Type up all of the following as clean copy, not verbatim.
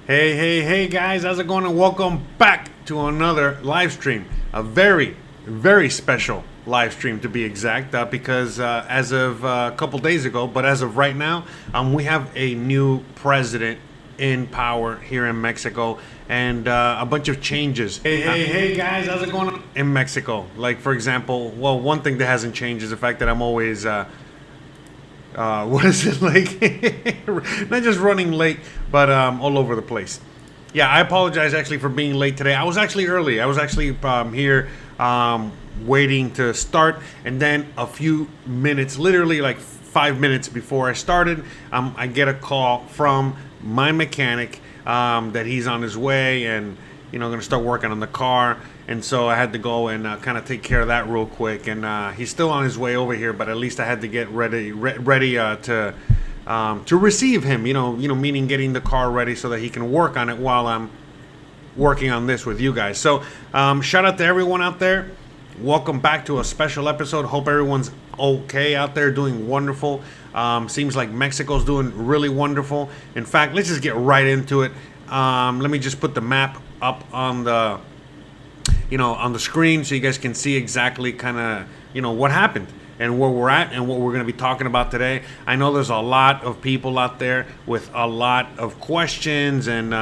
Hey guys, how's it going? And welcome back to another live stream. A very, very special live stream to be exact, because as of a couple days ago, but as of right now, we have a new president in power here in Mexico and a bunch of changes. Hey guys, how's it going in Mexico? Like, for example, well, one thing that hasn't changed is the fact that I'm always what is it like? Not just running late, but all over the place. Yeah, I apologize actually for being late today. I was actually early. I was actually here waiting to start, and then a few minutes, literally like 5 minutes before I started, I get a call from my mechanic that he's on his way and going to start working on the car. And so I had to go and kind of take care of that real quick. And he's still on his way over here, but at least I had to get ready to receive him. Meaning getting the car ready so that he can work on it while I'm working on this with you guys. So shout out to everyone out there. Welcome back to a special episode. Hope everyone's okay out there, doing wonderful. Seems like Mexico's doing really wonderful. In fact, let's just get right into it. Let me just put the map up on the on the screen so you guys can see exactly kind of what happened and where we're at and what we're going to be talking about today. I know there's a lot of people out there with a lot of questions and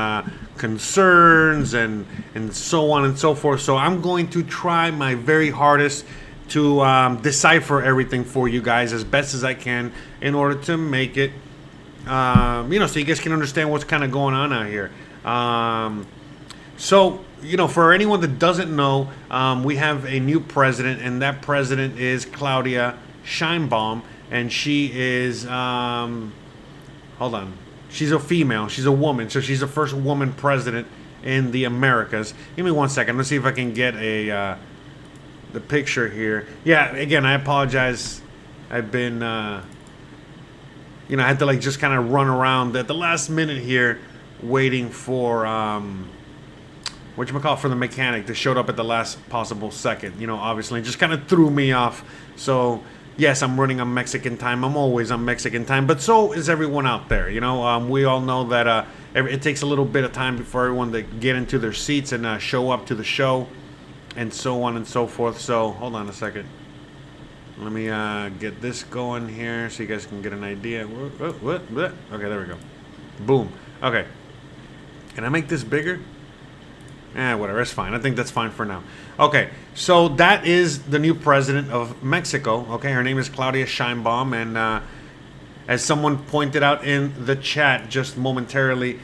concerns and so on and so forth. So I'm going to try my very hardest to decipher everything for you guys as best as I can in order to make it so you guys can understand what's kind of going on out here. So for anyone that doesn't know, we have a new president, and that president is Claudia Sheinbaum, and she is hold on, she's a female, she's a woman, so she's the first woman president in the Americas. Give me 1 second. Let's see if I can get the picture here. Yeah, again, I apologize. I've been I had to just kind of run around at the last minute here waiting for for the mechanic that showed up at the last possible second. Obviously just kind of threw me off. So yes, I'm running on Mexican time. I'm always on Mexican time, but so is everyone out there. We all know that it takes a little bit of time for everyone to get into their seats and show up to the show and so on and so forth. So hold on a second. Let me get this going here so you guys can get an idea. What? Okay, there we go. Boom. Okay. Can I make this bigger? Whatever, it's fine. I think that's fine for now. Okay, so that is the new president of Mexico. Okay, her name is Claudia Sheinbaum, and as someone pointed out in the chat just momentarily,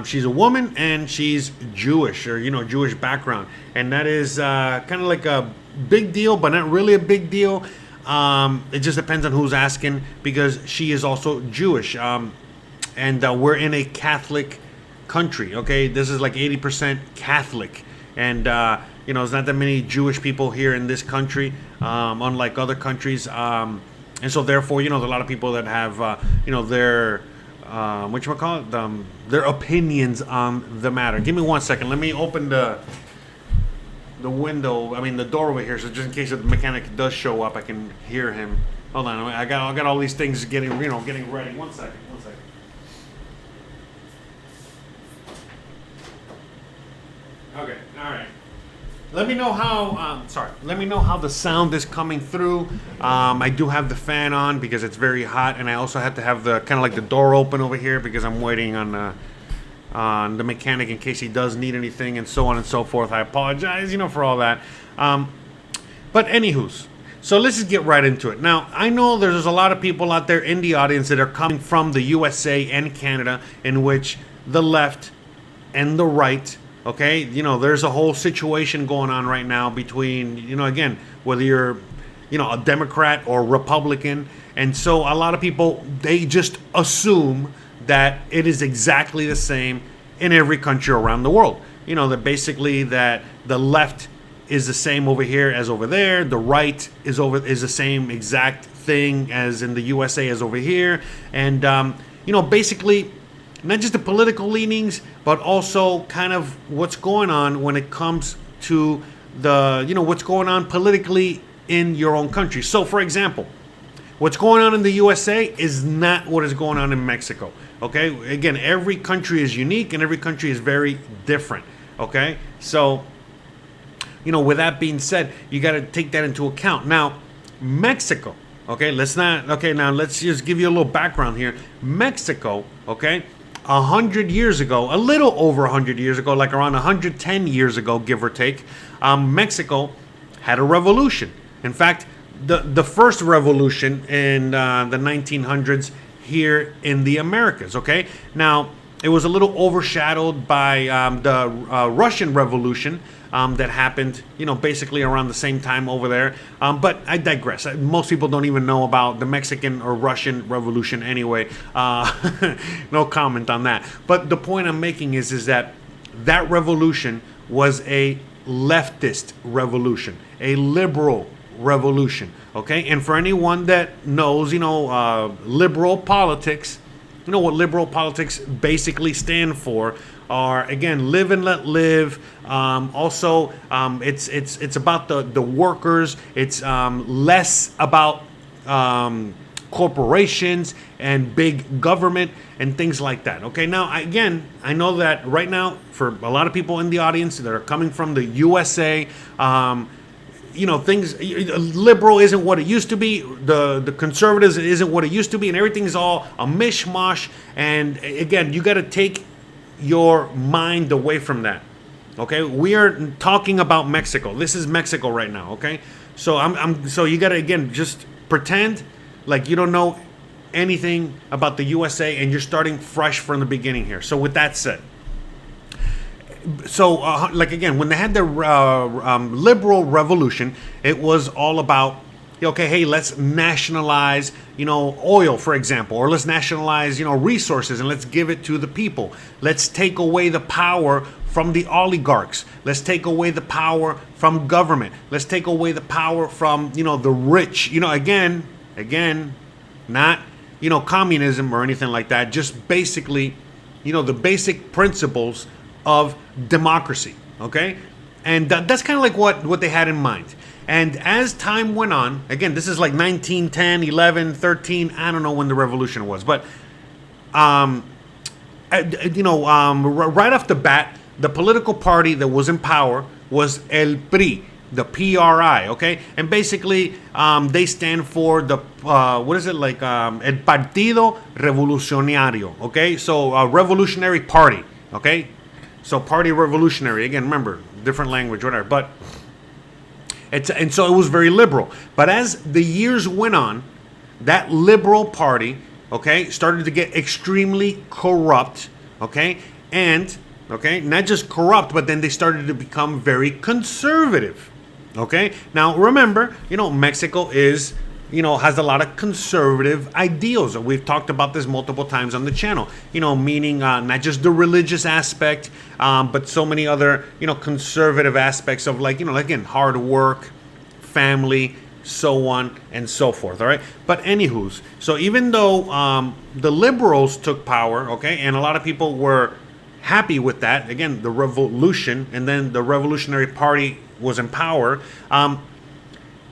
she's a woman and she's Jewish, or Jewish background, and that is kind of like a big deal, but not really a big deal. It just depends on who's asking, because she is also Jewish, and we're in a Catholic country. Okay, this is like 80% Catholic, and there's not that many Jewish people here in this country, unlike other countries, and so therefore there's a lot of people that have their their opinions on the matter. Give me 1 second. Let me open the window, the door over here, so just in case the mechanic does show up, I can hear him. Hold on, I got all these things getting ready. 1 second. Okay, all right. Let me know how. Let me know how the sound is coming through. I do have the fan on because it's very hot, and I also have to have the kind of like the door open over here because I'm waiting on the mechanic in case he does need anything and so on and so forth. I apologize, for all that. But anywho's, so let's just get right into it. Now, I know there's a lot of people out there in the audience that are coming from the USA and Canada, in which the left and the right. Okay, there's a whole situation going on right now between, again, whether you're, a Democrat or Republican. And so a lot of people, they just assume that it is exactly the same in every country around the world. That basically that the left is the same over here as over there. The right is the same exact thing as in the USA as over here. And, basically, not just the political leanings, but also kind of what's going on when it comes to the, what's going on politically in your own country. So, for example, What's going on in the USA is not what is going on in Mexico. Okay, again, every country is unique and every country is very different. Okay, so with that being said, you got to take that into account. Now, Mexico. Okay, now let's just give you a little background here. Mexico. Okay. 100 years ago, a little over 100 years ago, like around 110 years ago, give or take, Mexico had a revolution. In fact, the first revolution in the 1900s here in the Americas. Okay, now it was a little overshadowed by the Russian Revolution that happened, basically around the same time over there. But I digress. Most people don't even know about the Mexican or Russian Revolution anyway. No comment on that. But the point I'm making is that revolution was a leftist revolution, a liberal revolution. Okay, and for anyone that knows, liberal politics, what liberal politics basically stand for are, again, live and let live. Also, it's about the workers. It's less about corporations and big government and things like that. Okay, now again, I know that right now for a lot of people in the audience that are coming from the USA, things, liberal isn't what it used to be. The conservatives isn't what it used to be, and everything's all a mishmash. And again, you got to take your mind away from that. Okay, we are talking about Mexico. This is Mexico right now. Okay, so so you got to, again, just pretend like you don't know anything about the USA and you're starting fresh from the beginning here. So with that said, so again, when they had the liberal revolution, it was all about, okay, hey, let's nationalize, oil, for example, or let's nationalize, resources, and let's give it to the people. Let's take away the power from the oligarchs. Let's take away the power from government. Let's take away the power from, the rich. Again, not, communism or anything like that. Just basically, the basic principles of democracy. Okay, and that's kind of like what they had in mind. And as time went on, again, this is like 1910, 11, 13, I don't know when the revolution was, but right off the bat, the political party that was in power was El PRI, the PRI, okay? And basically, they stand for the, El Partido Revolucionario, okay? So, Revolutionary Party, okay? So, Party Revolutionary, again, remember, different language, whatever, but and so it was very liberal. But as the years went on, that liberal party, okay, started to get extremely corrupt, okay? And, okay, not just corrupt, but then they started to become very conservative, okay? Now, remember, Mexico is, has a lot of conservative ideals. We've talked about this multiple times on the channel, meaning not just the religious aspect, but so many other, conservative aspects of again, hard work, family, so on and so forth, all right? But anywho's, so even though the liberals took power, okay, and a lot of people were happy with that, again, the revolution, and then the Revolutionary Party was in power,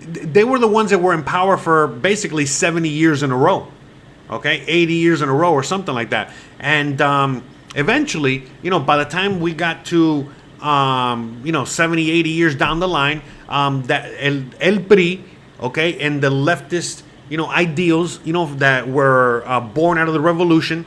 they were the ones that were in power for basically 70 years in a row, okay, 80 years in a row or something like that. And eventually, by the time we got to, 70, 80 years down the line, that El PRI, okay, and the leftist, ideals, that were born out of the revolution,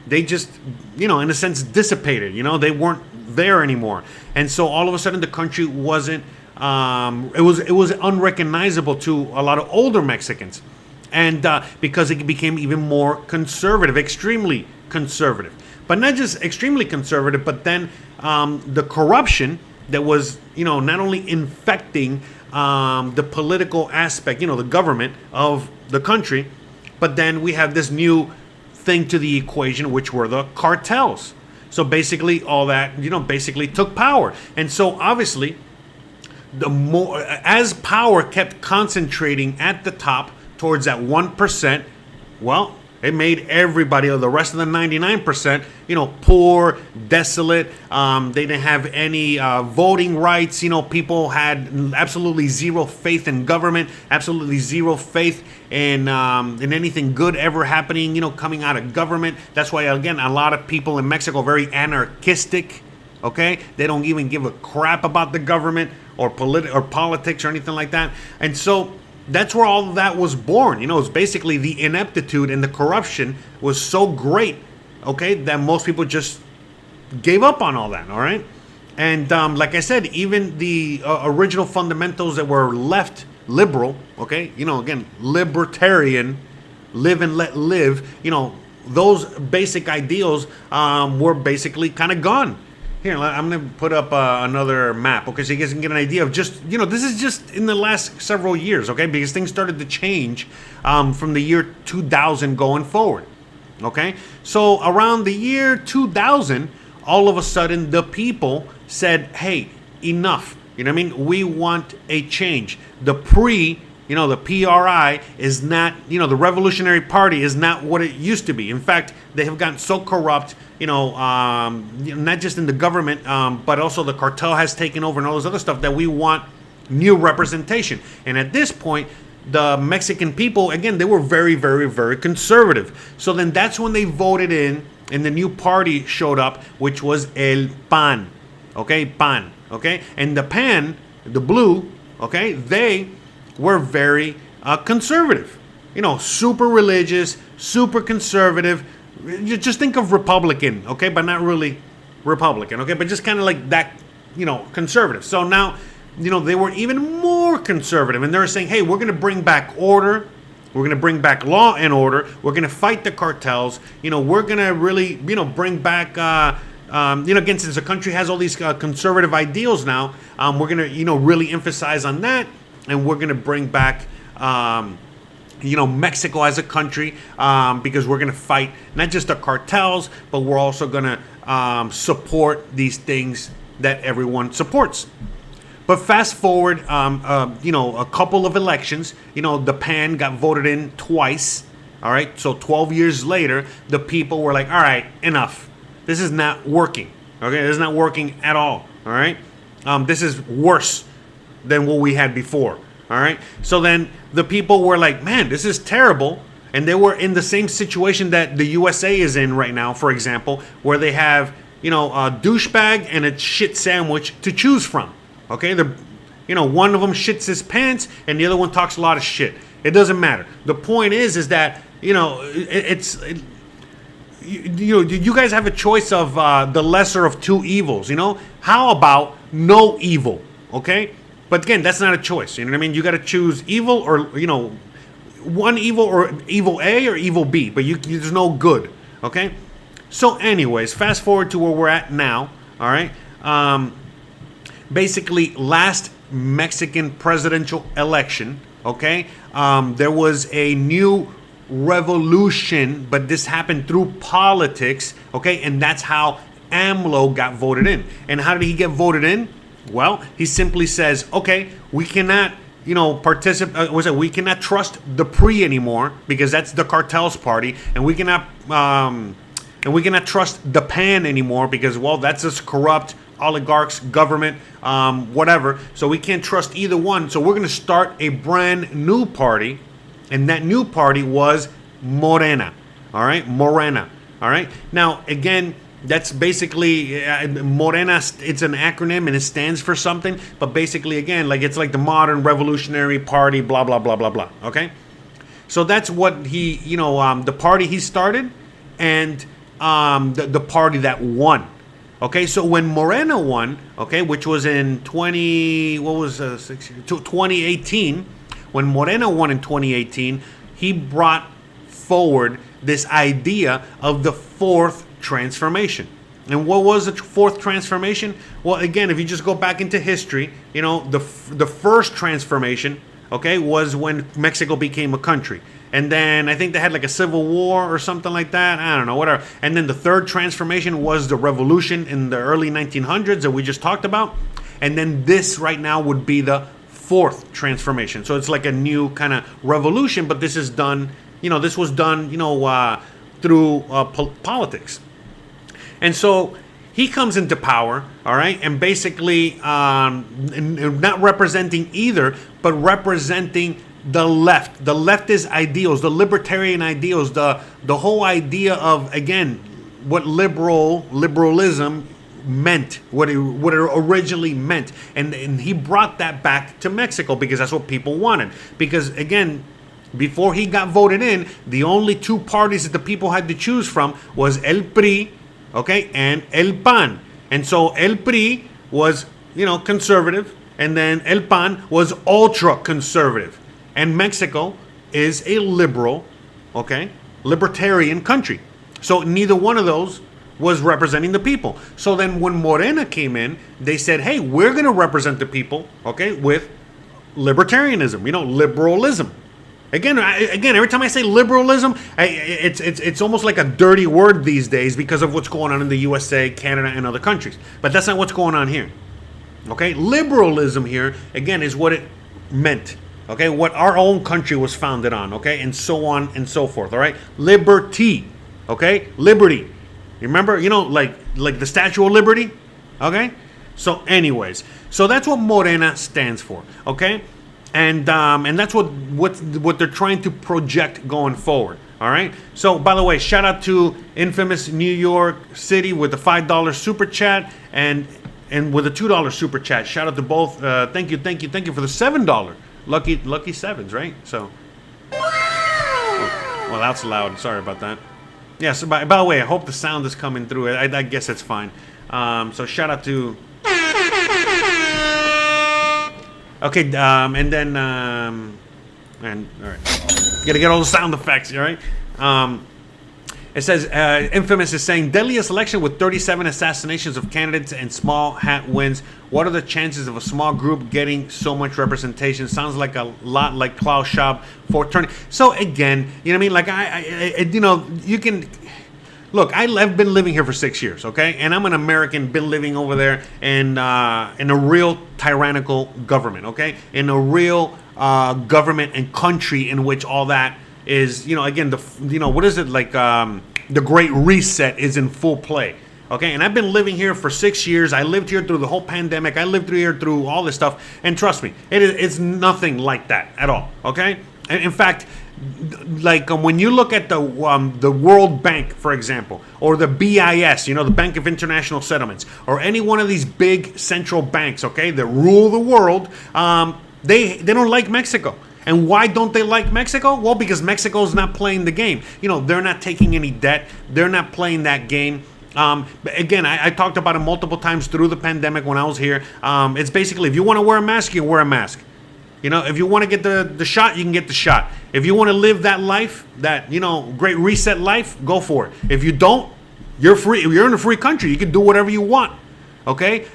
they just, in a sense, dissipated. They weren't there anymore. And so all of a sudden the country wasn't, it was unrecognizable to a lot of older Mexicans, and because it became even more conservative, extremely conservative, but not just extremely conservative, but then the corruption that was, not only infecting the political aspect, the government of the country, but then we have this new thing to the equation, which were the cartels. So basically all that, basically took power. And so obviously, the more as power kept concentrating at the top towards that 1%, well, It made everybody, or the rest of the 99%, poor, desolate. They didn't have any voting rights. People had absolutely zero faith in government, absolutely zero faith in anything good ever happening, coming out of government. That's why, again, a lot of people in Mexico are very anarchistic. Okay, they don't even give a crap about the government or politics or anything like that. And so that's where all of that was born. It's basically the ineptitude and the corruption was so great, okay, that most people just gave up on all that, all right? And like I said, even the original fundamentals that were left liberal, okay, again, libertarian, live and let live, those basic ideals were basically kind of gone. Here, I'm going to put up another map, okay, so you guys can get an idea of just, this is just in the last several years, okay, because things started to change from the year 2000 going forward, okay? So around the year 2000, all of a sudden, the people said, hey, enough, we want a change. The PRI is not, the Revolutionary Party is not what it used to be. In fact, they have gotten so corrupt, not just in the government, but also the cartel has taken over and all this other stuff, that we want new representation. And at this point, the Mexican people, again, they were very, very, very conservative. So then that's when they voted in, and the new party showed up, which was El PAN. Okay, PAN. Okay, and the PAN, the blue, okay, they were very conservative. Super religious, super conservative. You just think of Republican, okay, but not really Republican, okay, but just kind of like that, conservative. So now, they were even more conservative, and they were saying, hey, we're going to bring back order. We're going to bring back law and order. We're going to fight the cartels. We're going to really, bring back, again, since the country has all these conservative ideals now, we're going to, really emphasize on that, and we're going to bring back, Mexico as a country, because we're going to fight not just the cartels, but we're also going to support these things that everyone supports. But fast forward, a couple of elections, the PAN got voted in twice. All right. So 12 years later, the people were like, all right, enough. This is not working. Okay. This is not working at all. All right. This is worse than what we had before. All right. So then the people were like, man, this is terrible. And they were in the same situation that the USA is in right now, for example, where they have, a douchebag and a shit sandwich to choose from. Okay. One of them shits his pants and the other one talks a lot of shit. It doesn't matter. The point is that, you guys have a choice of the lesser of two evils. How about no evil? Okay. But again, that's not a choice. You know what I mean? You got to choose evil or, one evil, or evil A or evil B, but there's no good. Okay. So anyways, fast forward to where we're at now. All right. Basically, last Mexican presidential election. Okay. There was a new revolution, but this happened through politics. Okay. And that's how AMLO got voted in. And how did he get voted in? Well, he simply says, okay, we cannot, participate. We cannot trust the PRI anymore because that's the cartel's party, and we cannot trust the PAN anymore because, well, that's just corrupt oligarchs, government, whatever. So we can't trust either one. So we're going to start a brand new party, and that new party was Morena. All right, Morena. All right. Now, again, that's basically Morena. It's an acronym and it stands for something. But basically, again, it's like the modern revolutionary party, blah, blah, blah, blah, blah. Okay. So that's what he, the party he started and the party that won. Okay. So when Morena won, okay, which was in 2018, when Morena won in 2018, he brought forward this idea of the fourth transformation. And what was the fourth transformation? Well, again, if you just go back into history, the first transformation, okay, was when Mexico became a country. And then I think they had like a civil war or something like that. I don't know, whatever. And then the third transformation was the revolution in the early 1900s that we just talked about. And then this right now would be the fourth transformation. So it's like a new kind of revolution, but this is done this was done, through politics. And so he comes into power, all right, and basically not representing either, but representing the left, the leftist ideals, the libertarian ideals, the whole idea of, again, what liberalism meant, what it originally meant. And he brought that back to Mexico because that's what people wanted. Because, again, before he got voted in, the only two parties that the people had to choose from was El PRI, okay, and El PAN. And so El PRI was, conservative, and then El PAN was ultra conservative. And Mexico is a liberal, okay, libertarian country. So neither one of those was representing the people. So then when Morena came in, they said, hey, we're going to represent the people, okay, with libertarianism, liberalism. Again, every time I say liberalism, it's almost like a dirty word these days because of what's going on in the USA, Canada, and other countries. But that's not what's going on here. Okay? Liberalism here, again, is what it meant. Okay? What our own country was founded on. Okay? And so on and so forth. All right? Liberty. Okay? Liberty. You remember? Like the Statue of Liberty? Okay? So anyways. So that's what Morena stands for. Okay? And that's what they're trying to project going forward. All right. So by the way, shout out to infamous New York City with the $5 super chat and with a $2 super chat. Shout out to both. Thank you for the $7 lucky sevens. Right. So. Well, that's loud. Sorry about that. Yeah. So by the way, I hope the sound is coming through. I guess it's fine. So shout out to. Okay, and then, and all right, gotta get all the sound effects, all right? It says, Infamous is saying, deadliest election with 37 assassinations of candidates and small hat wins. What are the chances of a small group getting so much representation? Sounds like a lot like Klaus Schwab for turning. So again, you know what I mean? Like you can. Look, I've been living here for 6 years, okay? And I'm an American, been living over there in a real tyrannical government, okay? In a real government and country in which all that is, again, what is it, like the Great Reset is in full play, okay? And I've been living here for 6 years. I lived here through the whole pandemic. I lived here through all this stuff. And trust me, it's nothing like that at all, okay? And in fact, like when you look at the World Bank, for example, or the BIS, the Bank of International Settlements, or any one of these big central banks, okay, that rule the world, they don't like Mexico. And why don't they like Mexico? Well, because Mexico's not playing the game. They're not taking any debt. They're not playing that game. Again, I talked about it multiple times through the pandemic when I was here. It's basically, if you want to wear a mask, you wear a mask. If you want to get the shot, you can get the shot. If you want to live that life, that, Great Reset life, go for it. If you don't, you're free. You're in a free country. You can do whatever you want. Okay?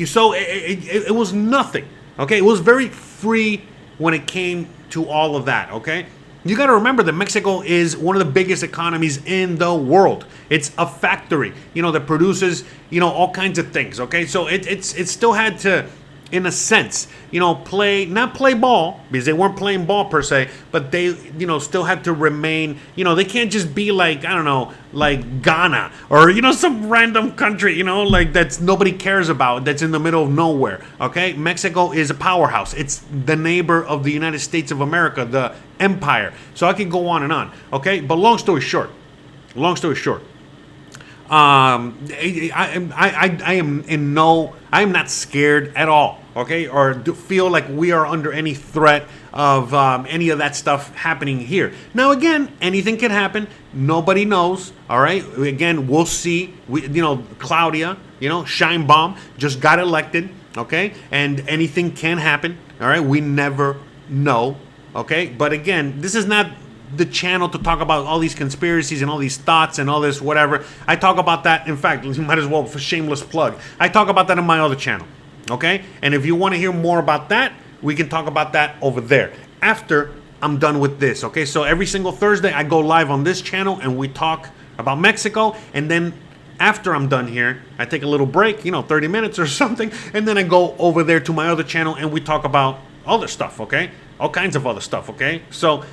So it was nothing. Okay? It was very free when it came to all of that. Okay? You got to remember that Mexico is one of the biggest economies in the world. It's a factory, that produces, all kinds of things. Okay? So it still had to, in a sense, not play ball, because they weren't playing ball per se, but they, still had to remain, they can't just be like, I don't know, like Ghana or, some random country, like that's nobody cares about, that's in the middle of nowhere, okay? Mexico is a powerhouse. It's the neighbor of the United States of America, the empire. So I can go on and on, okay? But long story short, I am not scared at all, okay, or feel like we are under any threat of any of that stuff happening here. Now, again, anything can happen. Nobody knows. All right. Again, we'll see. Claudia, Sheinbaum just got elected. Okay, and anything can happen. All right. We never know. Okay, but again, this is not the channel to talk about all these conspiracies and all these thoughts and all this whatever. I talk about that. In fact, you might as well, for shameless plug, I talk about that on my other channel. Okay? And if you want to hear more about that, we can talk about that over there after I'm done with this. Okay? So every single Thursday I go live on this channel and we talk about Mexico, and then after I'm done here, I take a little break, 30 minutes or something, and then I go over there to my other channel and we talk about other stuff, okay? All kinds of other stuff, okay? So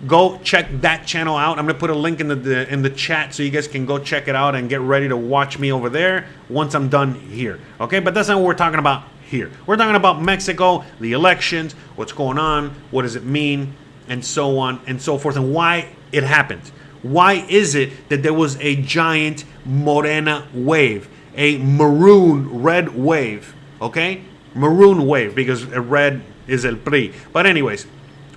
go check that channel out. I'm gonna put a link in the chat so you guys can go check it out and get ready to watch me over there once I'm done here. Okay, but that's not what we're talking about here. We're talking about Mexico, the elections, what's going on, what does it mean, and so on and so forth, and why it happened. Why is it that there was a giant Morena wave, a maroon red wave? Okay, maroon wave, because red is el PRI. But anyways,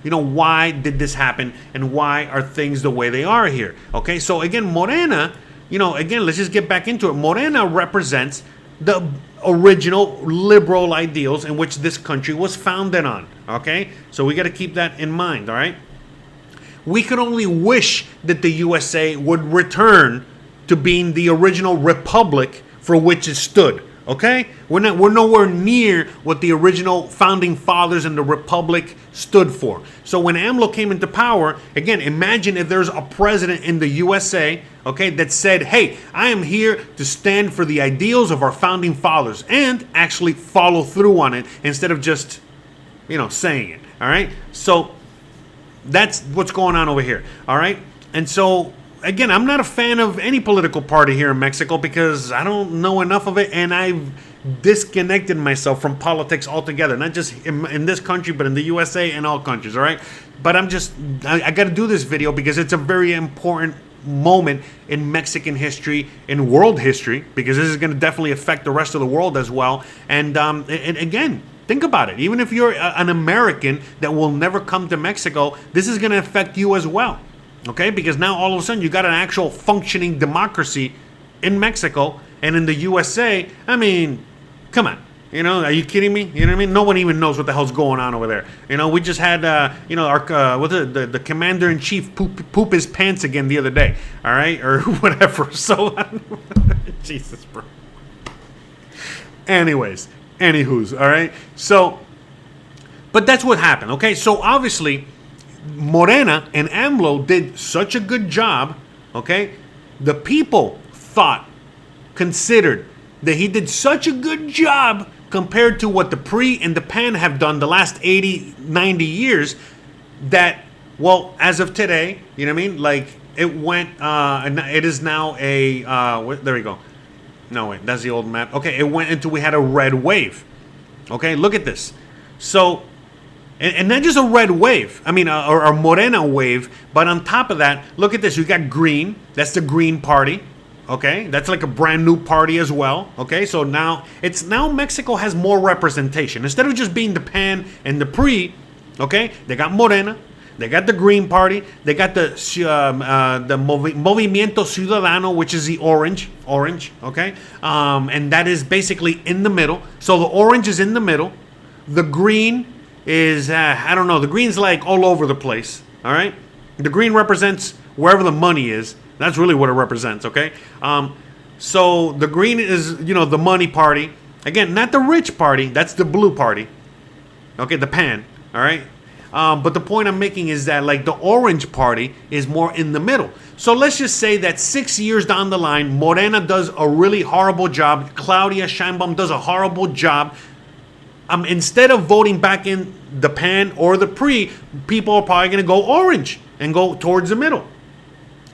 you know, why did this happen and why are things the way they are here? Okay, so again, Morena, you know, again, let's just get back into it. Morena represents the original liberal ideals in which this country was founded on. Okay, so we got to keep that in mind. All right, we could only wish that the USA would return to being the original republic for which it stood. Okay, we're nowhere near what the original founding fathers and the republic stood for. So when AMLO came into power, again, imagine if there's a president in the USA, okay, that said, hey, I am here to stand for the ideals of our founding fathers and actually follow through on it instead of just, you know, saying it. All right, so that's what's going on over here. All right, and so again, I'm not a fan of any political party here in Mexico because I don't know enough of it, and I've disconnected myself from politics altogether, not just in this country, but in the USA and all countries, all right? But I got to do this video because it's a very important moment in Mexican history, in world history, because this is going to definitely affect the rest of the world as well. And again, think about it. Even if you're an American that will never come to Mexico, this is going to affect you as well. Okay, because now all of a sudden you got an actual functioning democracy in Mexico and in the USA. I mean, come on. You know, are you kidding me? You know what I mean? No one even knows what the hell's going on over there. You know, we just had, you know, our the commander-in-chief poop his pants again the other day. All right, or whatever. So, Jesus, bro. Anyways, anywho's, all right. So, but that's what happened. Okay, so obviously Morena and AMLO did such a good job, okay? The people considered that he did such a good job compared to what the PRI and the PAN have done the last 80, 90 years that, well, as of today, you know what I mean? Like, it went, it is now a, there we go. No, wait, that's the old map. Okay, it went into, we had a red wave. Okay, look at this. So, and not just a red wave, I mean, or a Morena wave, but on top of that, look at this. You got green. That's the Green Party. Okay, that's like a brand new party as well. Okay, so now Mexico has more representation instead of just being the PAN and the PRI. Okay, they got Morena, they got the Green Party, they got the Movimiento Ciudadano, which is the orange. Okay, and that is basically in the middle. So the orange is in the middle, the green is, I don't know, the green's like all over the place, all right? The green represents wherever the money is. That's really what it represents, okay? So the green is, you know, the money party. Again, not the rich party. That's the blue party, okay, the PAN, all right? But the point I'm making is that, like, the orange party is more in the middle. So let's just say that 6 years down the line, Morena does a really horrible job. Claudia Sheinbaum does a horrible job. Instead of voting back in the PAN or the PRI, people are probably going to go orange and go towards the middle.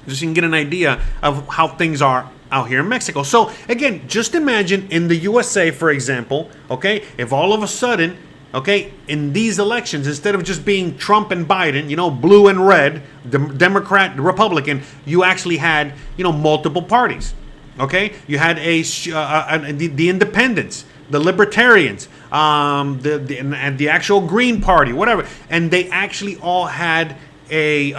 Just so you can get an idea of how things are out here in Mexico. So again, just imagine in the USA, for example, okay, if all of a sudden, okay, in these elections, instead of just being Trump and Biden, you know, blue and red, the Democrat, the Republican, you actually had, you know, multiple parties. Okay, you had the independents, the libertarians, the actual Green Party, whatever, and they actually all had a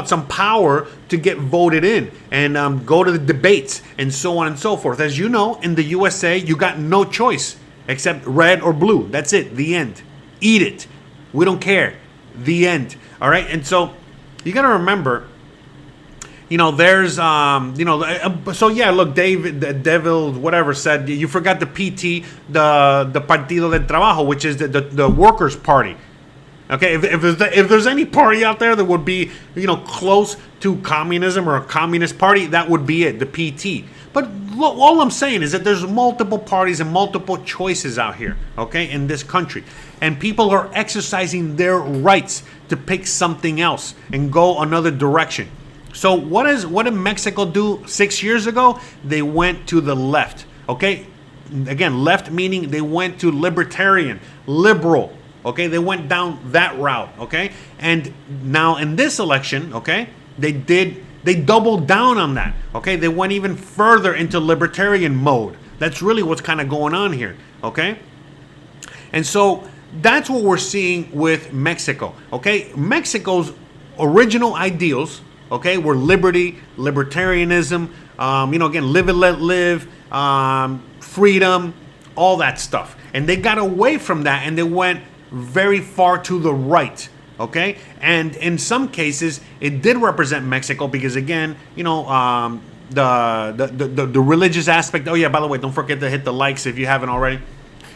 some power to get voted in and go to the debates and so on and so forth. As you know, in the USA, you got no choice except red or blue. That's it. The end. Eat it. We don't care. The end. All right. And so you got to remember, you know, there's, so yeah, look, Devil, whatever said, you forgot the PT, the Partido del Trabajo, which is the Workers' Party. Okay, if there's any party out there that would be, you know, close to communism or a communist party, that would be it, the PT. But all I'm saying is that there's multiple parties and multiple choices out here, okay, in this country. And people are exercising their rights to pick something else and go another direction. So what did Mexico do 6 years ago? They went to the left, okay? Again, left meaning they went to libertarian, liberal, okay? They went down that route, okay? And now in this election, okay, they doubled down on that, okay? They went even further into libertarian mode. That's really what's kind of going on here, okay? And so that's what we're seeing with Mexico, okay? Mexico's original ideals, okay, were liberty, libertarianism, again, live and let live, freedom, all that stuff. And they got away from that and they went very far to the right, okay? And in some cases, it did represent Mexico because, again, the religious aspect. Oh, yeah, by the way, don't forget to hit the likes if you haven't already.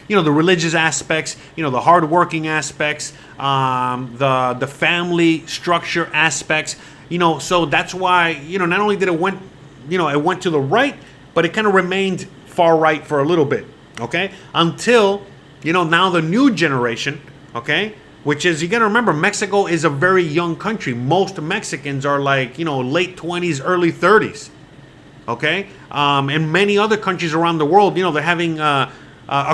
The religious aspects, the hardworking aspects, the family structure aspects, so that's why, not only did it went to the right, but it kind of remained far right for a little bit, okay? Until, now the new generation, okay, which is, you got to remember, Mexico is a very young country. Most Mexicans are like, late 20s, early 30s, okay? And many other countries around the world, they're having a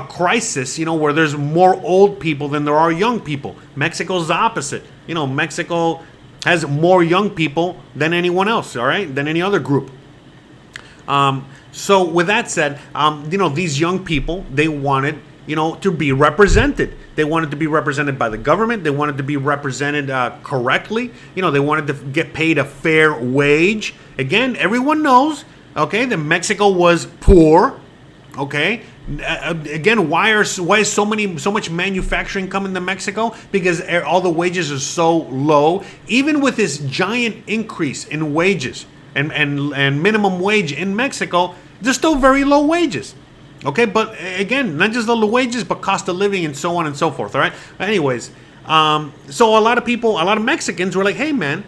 crisis, where there's more old people than there are young people. Mexico's the opposite. Mexico has more young people than anyone else, all right, than any other group. So with that said, these young people, they wanted, to be represented. They wanted to be represented by the government. They wanted to be represented correctly. They wanted to get paid a fair wage. Again, everyone knows, okay, that Mexico was poor, okay. Again, why is so much manufacturing coming to Mexico? Because all the wages are so low. Even with this giant increase in wages and minimum wage in Mexico, there's still very low wages. Okay, but again, not just the low wages, but cost of living and so on and so forth. All right. Anyways, so a lot of Mexicans were like, "Hey, man,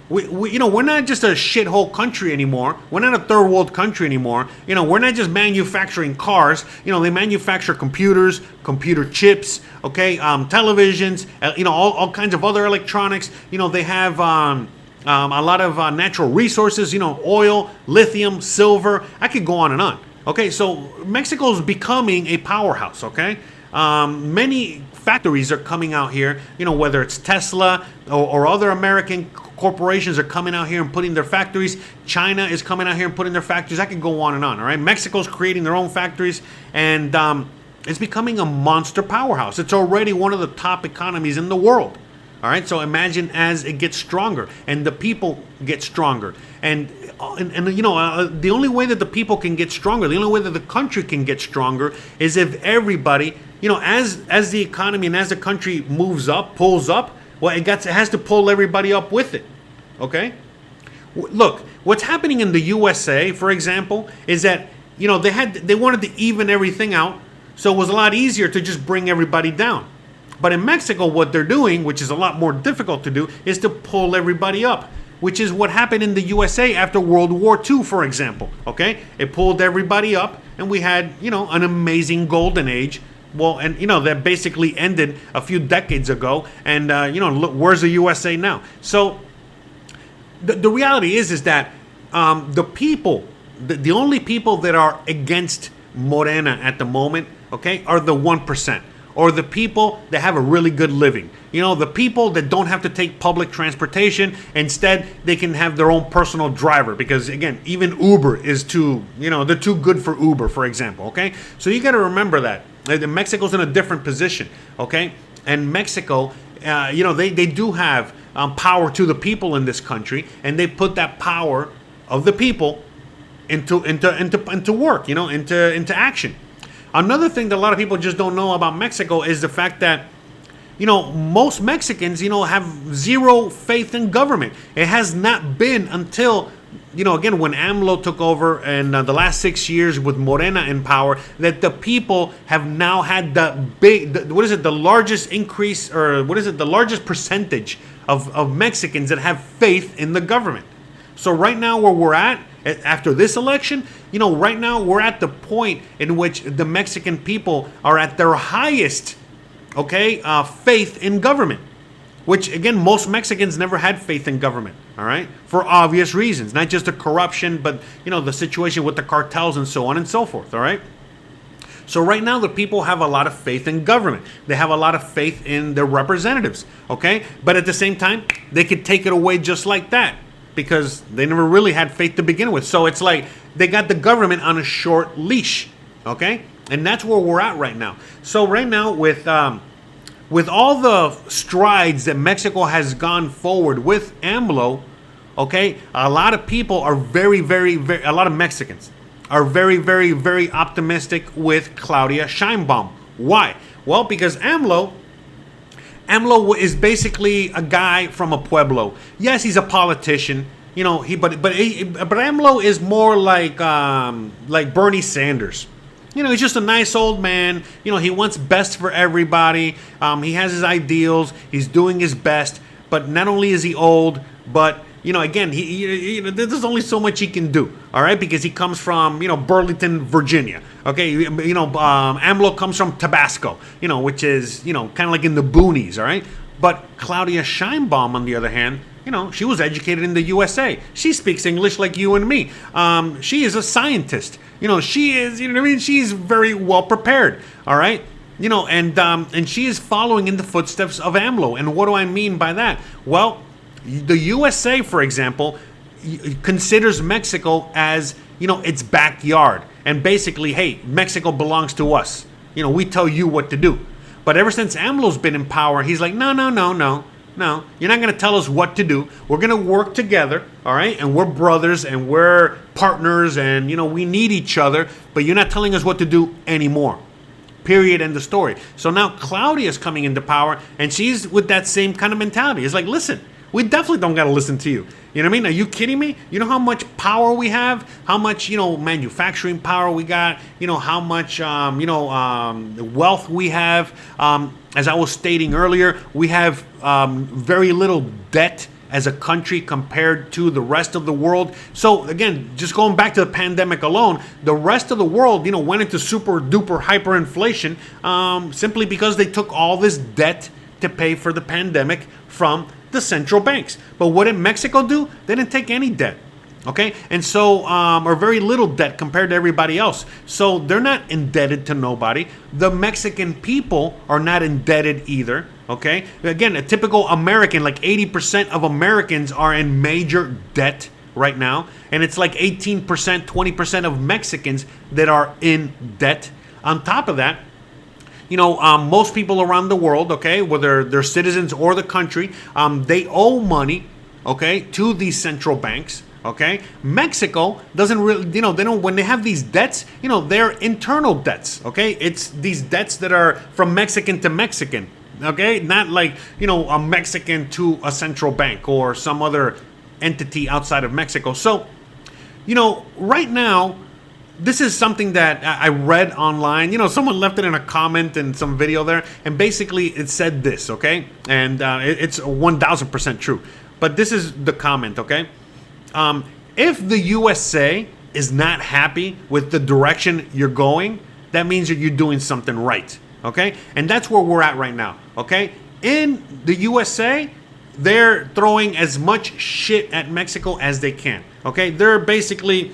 we're not just a shithole country anymore. We're not a third world country anymore. We're not just manufacturing cars. They manufacture computers, computer chips, okay, televisions, all kinds of other electronics. They have a lot of natural resources, oil, lithium, silver. I could go on and on. Okay, so Mexico is becoming a powerhouse, okay? Many factories are coming out here, whether it's Tesla or other American corporations are coming out here and putting their factories. China is coming out here and putting their factories. I could go on and on, all right? Mexico's creating their own factories, and it's becoming a monster powerhouse. It's already one of the top economies in the world, all right? So imagine as it gets stronger and the people get stronger. And the only way that the people can get stronger, the only way that the country can get stronger is if everybody, as the economy and as the country moves up, pulls up, well, it has to pull everybody up with it, okay? Look, what's happening in the USA, for example, is that, they wanted to even everything out, so it was a lot easier to just bring everybody down. But in Mexico, what they're doing, which is a lot more difficult to do, is to pull everybody up, which is what happened in the USA after World War II, for example, okay? It pulled everybody up, and we had, an amazing golden age. Well, and, that basically ended a few decades ago, and, look, where's the USA now? So the reality is that the people, the only people that are against Morena at the moment, okay, are the 1%. Or the people that have a really good living. The people that don't have to take public transportation. Instead, they can have their own personal driver. Because, again, even Uber is they're too good for Uber, for example, okay? So you got to remember that. Mexico's in a different position, okay? And Mexico, they do have power to the people in this country. And they put that power of the people into work, into action. Another thing that a lot of people just don't know about Mexico is the fact that, most Mexicans, have zero faith in government. It has not been until, again, when AMLO took over and the last 6 years with Morena in power, that the people have now had the largest increase, or the largest percentage of Mexicans that have faith in the government. So right now where we're at After this election, right now we're at the point in which the Mexican people are at their highest, faith in government. Which, again, most Mexicans never had faith in government, all right? For obvious reasons. Not just the corruption, but, the situation with the cartels and so on and so forth, all right? So right now, the people have a lot of faith in government. They have a lot of faith in their representatives, okay? But at the same time, they could take it away just like that because they never really had faith to begin with. So it's like they got the government on a short leash, okay? And that's where we're at right now. So right now, with all the strides that Mexico has gone forward with AMLO, okay, a lot of people are a lot of Mexicans are very, very, very optimistic with Claudia Sheinbaum. Why? Well, because AMLO is basically a guy from a pueblo. Yes, he's a politician, but AMLO is more like Bernie Sanders. He's just a nice old man. He wants best for everybody. He has his ideals. He's doing his best. But not only is he old, but, again, there's only so much he can do, all right? Because he comes from, Burlington, Virginia, okay? AMLO comes from Tabasco, which is, kind of like in the boonies, all right? But Claudia Sheinbaum, on the other hand, she was educated in the USA. She speaks English like you and me. She is a scientist. She is, she's very well prepared, all right? And she is following in the footsteps of AMLO. And what do I mean by that? Well, the USA, for example, considers Mexico as, its backyard. And basically, hey, Mexico belongs to us. We tell you what to do. But ever since AMLO's been in power, he's like, no. No, you're not going to tell us what to do. We're going to work together, all right? And we're brothers and we're partners and, we need each other. But you're not telling us what to do anymore. Period. End of story. So now Claudia's coming into power and she's with that same kind of mentality. It's like, listen, we definitely don't got to listen to you. You know what I mean? Are you kidding me? You know how much power we have? How much, manufacturing power we got? How much, wealth we have? As I was stating earlier, we have very little debt as a country compared to the rest of the world. So again, just going back to the pandemic alone, the rest of the world, went into super duper hyperinflation simply because they took all this debt to pay for the pandemic from the central banks. But what did Mexico do? They didn't take any debt. Okay, and so, or very little debt compared to everybody else. So they're not indebted to nobody. The Mexican people are not indebted either. Okay, again, a typical American, like 80% of Americans are in major debt right now. And it's like 18%, 20% of Mexicans that are in debt. On top of that, most people around the world, okay, whether they're citizens or the country, they owe money, okay, to these central banks. Okay, Mexico doesn't really, they don't, when they have these debts, they're internal debts. Okay, it's these debts that are from Mexican to Mexican. Okay, not like, a Mexican to a central bank or some other entity outside of Mexico. So, right now, this is something that I read online. Someone left it in a comment in some video there, and basically it said this, okay, and it's 1,000% true. But this is the comment, okay. If the USA is not happy with the direction you're going, that means that you're doing something right, okay? And that's where we're at right now, okay? In the USA, they're throwing as much shit at Mexico as they can, okay? They're basically,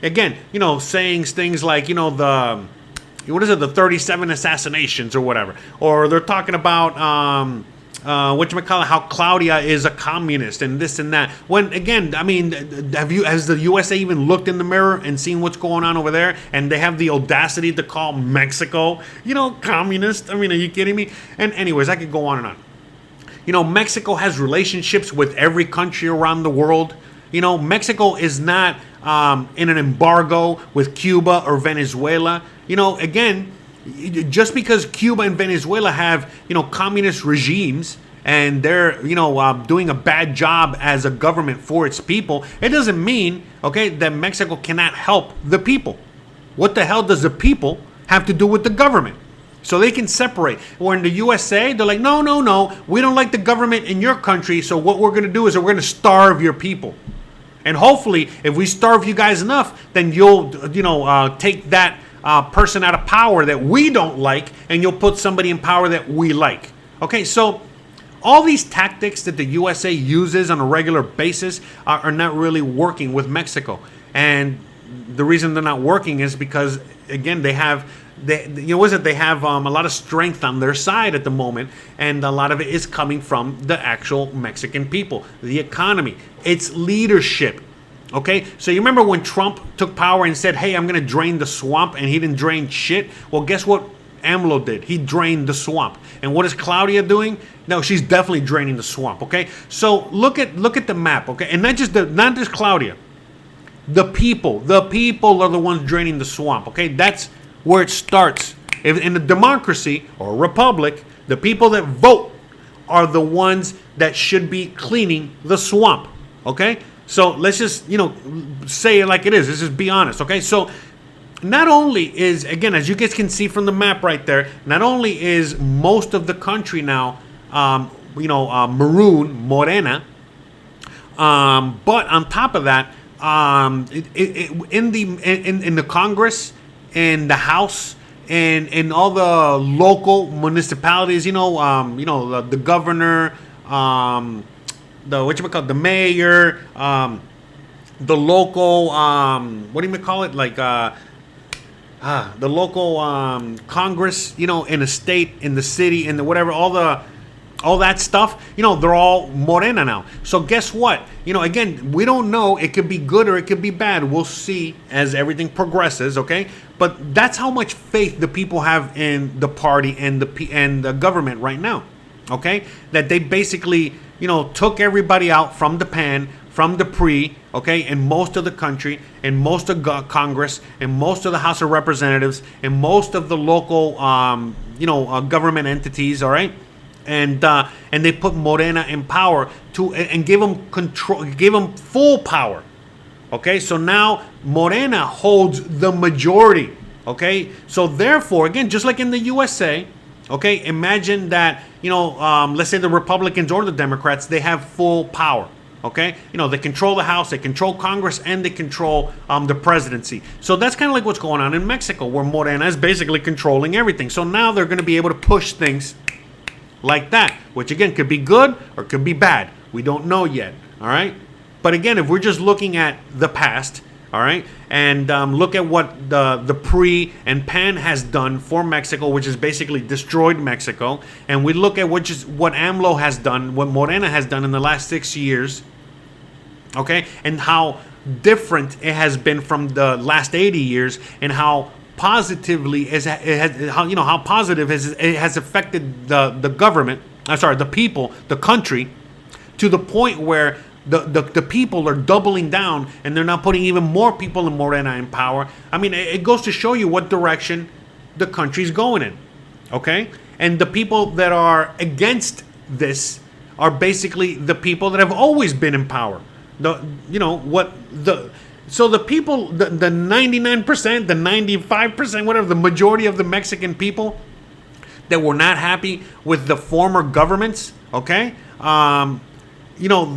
again, saying things like, the 37 assassinations or whatever. Or they're talking about, how Claudia is a communist and this and that. When, again, I mean, has the USA even looked in the mirror and seen what's going on over there? And they have the audacity to call Mexico, communist? I mean, are you kidding me? And anyways, I could go on and on. Mexico has relationships with every country around the world. Mexico is not in an embargo with Cuba or Venezuela. Again, just because Cuba and Venezuela have, communist regimes and they're, doing a bad job as a government for its people, it doesn't mean, okay, that Mexico cannot help the people. What the hell does the people have to do with the government? So they can separate. Or in the USA, they're like, no, we don't like the government in your country, so what we're going to do is we're going to starve your people. And hopefully, if we starve you guys enough, then you'll, take that person out of power that we don't like, and you'll put somebody in power that we like. Okay, so all these tactics that the USA uses on a regular basis are not really working with Mexico. And the reason they're not working is because, again, they have a lot of strength on their side at the moment, and a lot of it is coming from the actual Mexican people, the economy, its leadership. Okay, so you remember when Trump took power and said, hey, I'm going to drain the swamp, and he didn't drain shit? Well, guess what AMLO did? He drained the swamp. And what is Claudia doing? No, she's definitely draining the swamp. Okay, so look at the map. Okay, and not just Claudia. The people are the ones draining the swamp. Okay, that's where it starts. If in a democracy or a republic, the people that vote are the ones that should be cleaning the swamp. Okay, so let's just say it like it is. Let's just be honest. Okay, so not only is, again, as you guys can see from the map right there, not only is most of the country now maroon, Morena, but on top of that, in the Congress, in the House, and in all the local municipalities, the governor, the mayor, the local, the local Congress, in a state, in the city, in the whatever, all that stuff, they're all Morena now. So guess what? Again, we don't know. It could be good or it could be bad. We'll see as everything progresses, okay? But that's how much faith the people have in the party and the government right now, okay? That they basically, took everybody out from the pan, from the okay, and most of the country, and most of Congress, and most of the House of Representatives, and most of the local, government entities, all right? And they put Morena in power and give them control, give them full power. Okay, so now Morena holds the majority. Okay, so therefore, again, just like in the USA, okay, imagine that let's say the Republicans or the Democrats, they have full power. Okay, they control the House, they control Congress, and they control the presidency. So that's kind of like what's going on in Mexico, where Morena is basically controlling everything. So now they're going to be able to push things like that, which again could be good or could be bad. We don't know yet. All right. But again, if we're just looking at the past, all right, and look at what the pre and pan has done for Mexico, which has basically destroyed Mexico, and we look at what AMLO has done, what Morena has done in the last 6 years, okay, and how different it has been from the last 80 years, and how positively it has affected the government. The people, the country, to the point where the people are doubling down, and they're not putting even more people in Morena in power. I mean, it goes to show you what direction the country's going in. Okay, and the people that are against this are basically the people that have always been in power. So the people, the 99%, the 95%, whatever, the majority of the Mexican people that were not happy with the former governments, okay,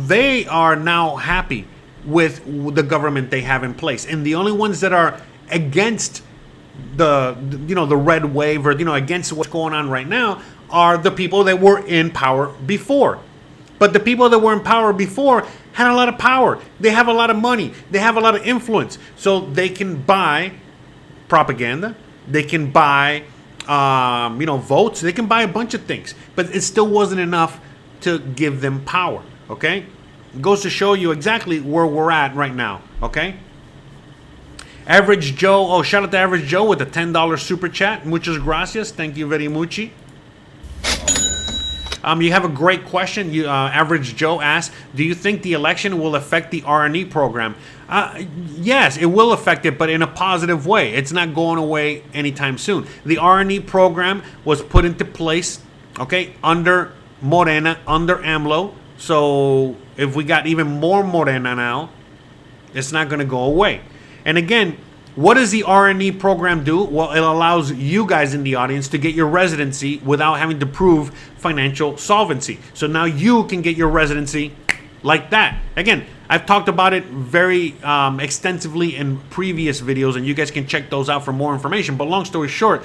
they are now happy with the government they have in place. And the only ones that are against the red wave, or, against what's going on right now, are the people that were in power before. But the people that were in power before had a lot of power. They have a lot of money. They have a lot of influence. So they can buy propaganda. They can buy, votes. They can buy a bunch of things. But it still wasn't enough to give them power. Okay? It goes to show you exactly where we're at right now. Okay? Average Joe. Oh, shout out to Average Joe with a $10 super chat. Muchas gracias. Thank you very much. You have a great question. Average Joe asks, do you think the election will affect the R&E program? Yes, it will affect it, but in a positive way. It's not going away anytime soon. The R&E program was put into place, okay, under Morena, under AMLO. So if we got even more Morena now, it's not going to go away. And again, what does the R&E program do? Well, it allows you guys in the audience to get your residency without having to prove financial solvency. So now you can get your residency like that. Again, I've talked about it very extensively in previous videos, and you guys can check those out for more information. But long story short,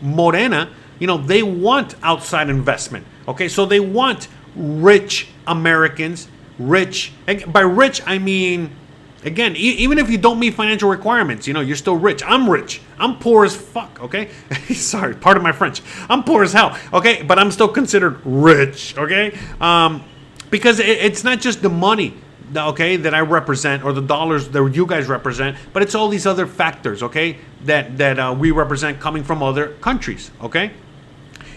Morena, they want outside investment. Okay, so they want rich Americans, rich. By rich, I mean, again, even if you don't meet financial requirements, you're still rich. I'm rich. I'm poor as fuck, okay? Sorry, pardon my French. I'm poor as hell, okay? But I'm still considered rich, okay? Because it's not just the money, okay, that I represent, or the dollars that you guys represent, but it's all these other factors, okay, that we represent coming from other countries, okay?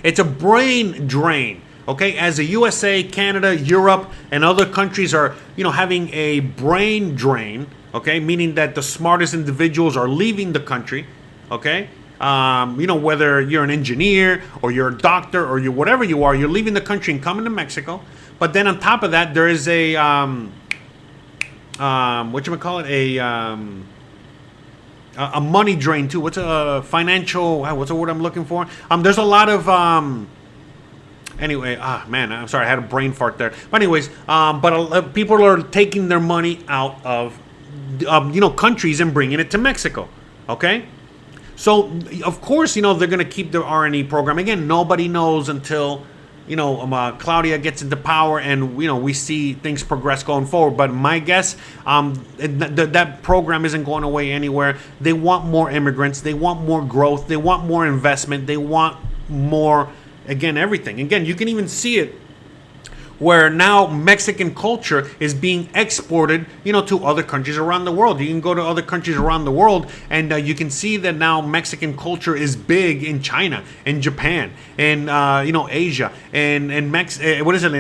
It's a brain drain, okay? As the USA, Canada, Europe, and other countries are, having a brain drain, okay, meaning that the smartest individuals are leaving the country, okay? Whether you're an engineer or you're a doctor or you're whatever you are, you're leaving the country and coming to Mexico. But then on top of that, there is a a money drain too. What's a financial? What's the word I'm looking for? There's a lot of anyway. Man, I'm sorry, I had a brain fart there. But anyways, but people are taking their money out of countries and bringing it to Mexico. Okay. So of course, they're going to keep the R&E program. Again, nobody knows until Claudia gets into power and we see things progress going forward. But my guess, that program isn't going away anywhere. They want more immigrants. They want more growth. They want more investment. They want more, again, everything. Again, you can even see it where now Mexican culture is being exported, to other countries around the world. You can go to other countries around the world, and you can see that now Mexican culture is big in China, in Japan, and Asia, and in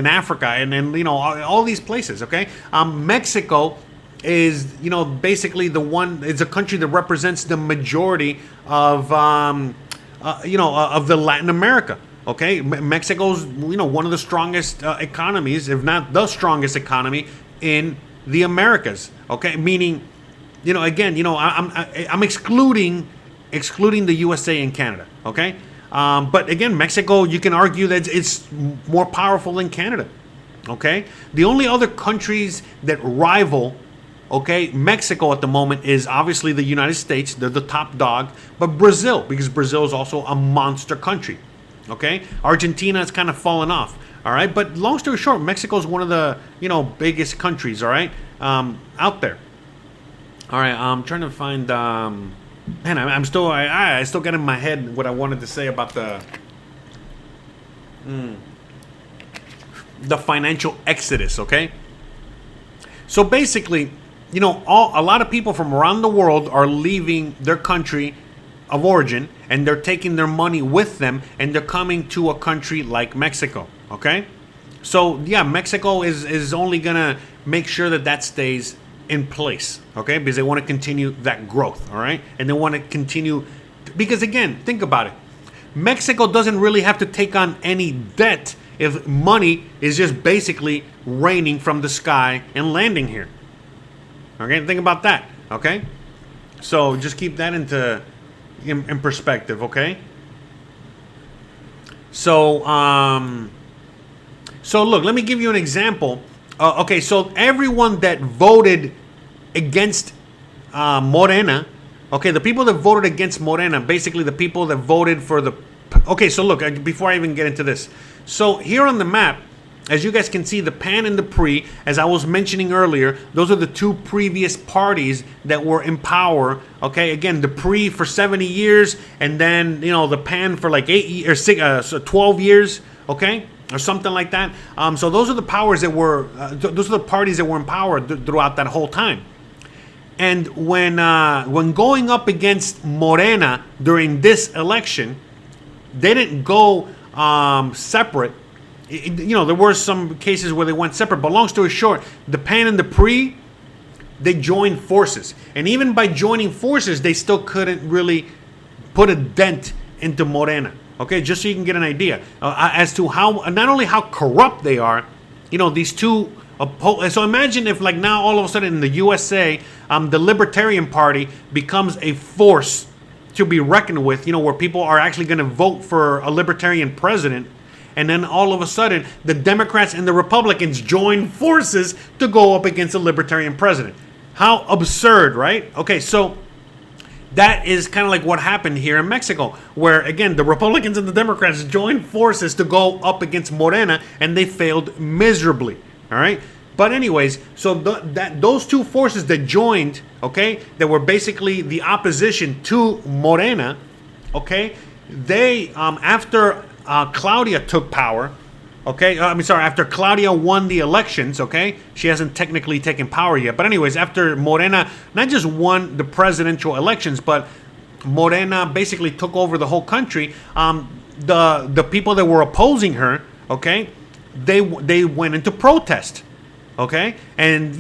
Africa, and all these places. Okay, Mexico is basically it's a country that represents the majority of of the Latin America. Okay, Mexico's one of the strongest economies, if not the strongest economy in the Americas. Okay, meaning, again, I'm excluding the USA and Canada. Okay, but again, Mexico, you can argue that it's more powerful than Canada. Okay, the only other countries that rival, Mexico at the moment is obviously the United States. They're the top dog, but Brazil, because Brazil is also a monster country. Okay, Argentina has kind of fallen off. All right, but long story short, Mexico is one of the biggest countries. All right, out there. All right, I'm trying to find. Man, I still got in my head what I wanted to say about the financial exodus. Okay, so basically, a lot of people from around the world are leaving their country of origin, and they're taking their money with them, and they're coming to a country like Mexico. Okay, so yeah, Mexico is only gonna make sure that stays in place. Okay, because they want to continue that growth. All right, and they want to continue because, again, think about it. Mexico doesn't really have to take on any debt if money is just basically raining from the sky and landing here. Okay, think about that. Okay, so just keep that in perspective, okay? So look, let me give you an example. Okay, so everyone that voted against Morena, okay, the people that voted against Morena, basically the people that voted for the... Okay, so look, before I even get into this. So here on the map, as you guys can see, the PAN and the PRI, as I was mentioning earlier, those are the two previous parties that were in power. Okay, again, the PRI for 70 years, and then the PAN for like 12 years. Okay, or something like that. So those are the powers that were, those are the parties that were in power throughout that whole time. And when going up against Morena during this election, they didn't go separate. There were some cases where they went separate, but long story short, the PAN and the PRI, they joined forces. And even by joining forces, they still couldn't really put a dent into Morena. Okay, just so you can get an idea as to how, not only how corrupt they are, these two. So imagine if, like, now all of a sudden in the USA, the Libertarian Party becomes a force to be reckoned with, where people are actually going to vote for a libertarian president. And then all of a sudden, the Democrats and the Republicans join forces to go up against a libertarian president. How absurd, right? Okay, so that is kind of like what happened here in Mexico, where, again, the Republicans and the Democrats joined forces to go up against Morena, and they failed miserably, all right? But anyways, so those two forces that joined, okay, that were basically the opposition to Morena, okay, they, after Claudia took power, okay, after Claudia won the elections, okay, she hasn't technically taken power yet, but anyways, after Morena not just won the presidential elections, but Morena basically took over the whole country, the people that were opposing her, okay, they went into protest. Okay, and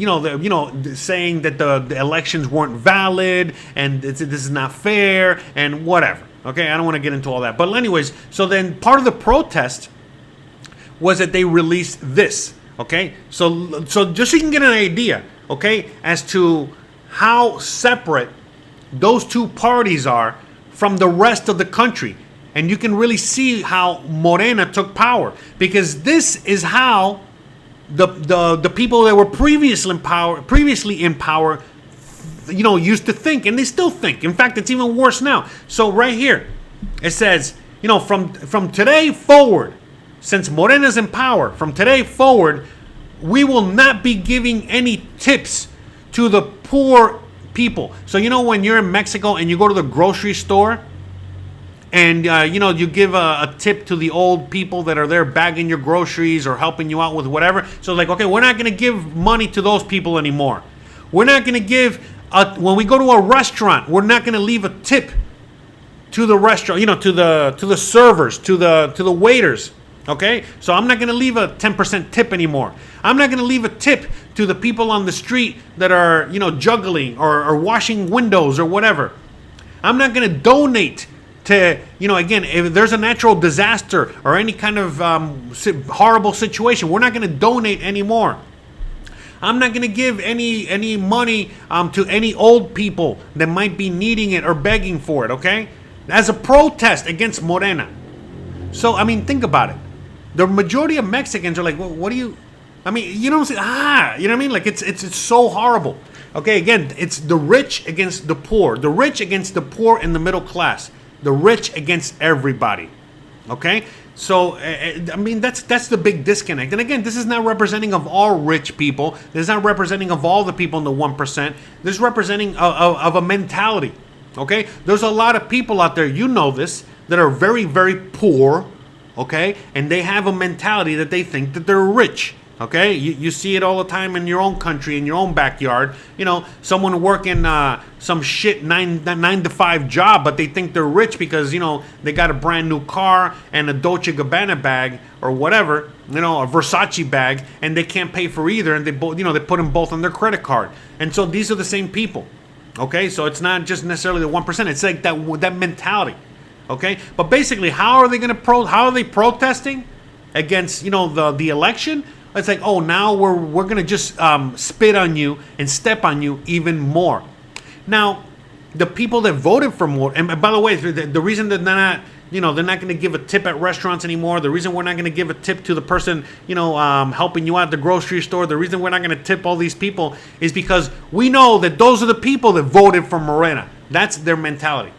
saying that the elections weren't valid and this is not fair and whatever. Okay, I don't want to get into all that, but anyways, so then part of the protest was that they released this. Okay, so just so you can get an idea, okay, as to how separate those two parties are from the rest of the country, and you can really see how Morena took power, because this is how the people that were previously in power, used to think, and they still think. In fact, it's even worse now. So right here, it says, from today forward, since Morena's in power, from today forward, we will not be giving any tips to the poor people. So when you're in Mexico and you go to the grocery store, and, you give a tip to the old people that are there bagging your groceries or helping you out with whatever. So like, okay, we're not going to give money to those people anymore. We're not going to give, when we go to a restaurant, we're not going to leave a tip to the restaurant, to the servers, to the waiters. Okay, so I'm not going to leave a 10% tip anymore. I'm not going to leave a tip to the people on the street that are, juggling or washing windows or whatever. I'm not going to donate to, again, if there's a natural disaster or any kind of horrible situation, we're not going to donate anymore. I'm not going to give any money to any old people that might be needing it or begging for it, okay? As a protest against Morena. So, think about it. The majority of Mexicans are like, well, what do you... you know what I'm saying? You know what I mean? Like, it's so horrible. Okay, again, it's the rich against the poor. The rich against the poor and the middle class. The rich against everybody. Okay? So, that's the big disconnect. And again, this is not representing of all rich people. This is not representing of all the people in the 1%. This is representing of a mentality. Okay? There's a lot of people out there, this, that are very, very poor. Okay? And they have a mentality that they think that they're rich. Okay, you see it all the time in your own country, in your own backyard. Someone working some shit 9 to 5 job, but they think they're rich because they got a brand new car and a Dolce & Gabbana bag or whatever, a Versace bag, and they can't pay for either, and they both, they put them both on their credit card. And so these are the same people. Okay, so it's not just necessarily the 1%. It's like that mentality. Okay, but basically, how are they protesting against the election? It's like, oh, now we're gonna just spit on you and step on you even more. Now, the people that voted for more, and by the way, the reason that they're not gonna give a tip at restaurants anymore. The reason we're not gonna give a tip to the person, helping you out at the grocery store. The reason we're not gonna tip all these people is because we know that those are the people that voted for Morena. That's their mentality.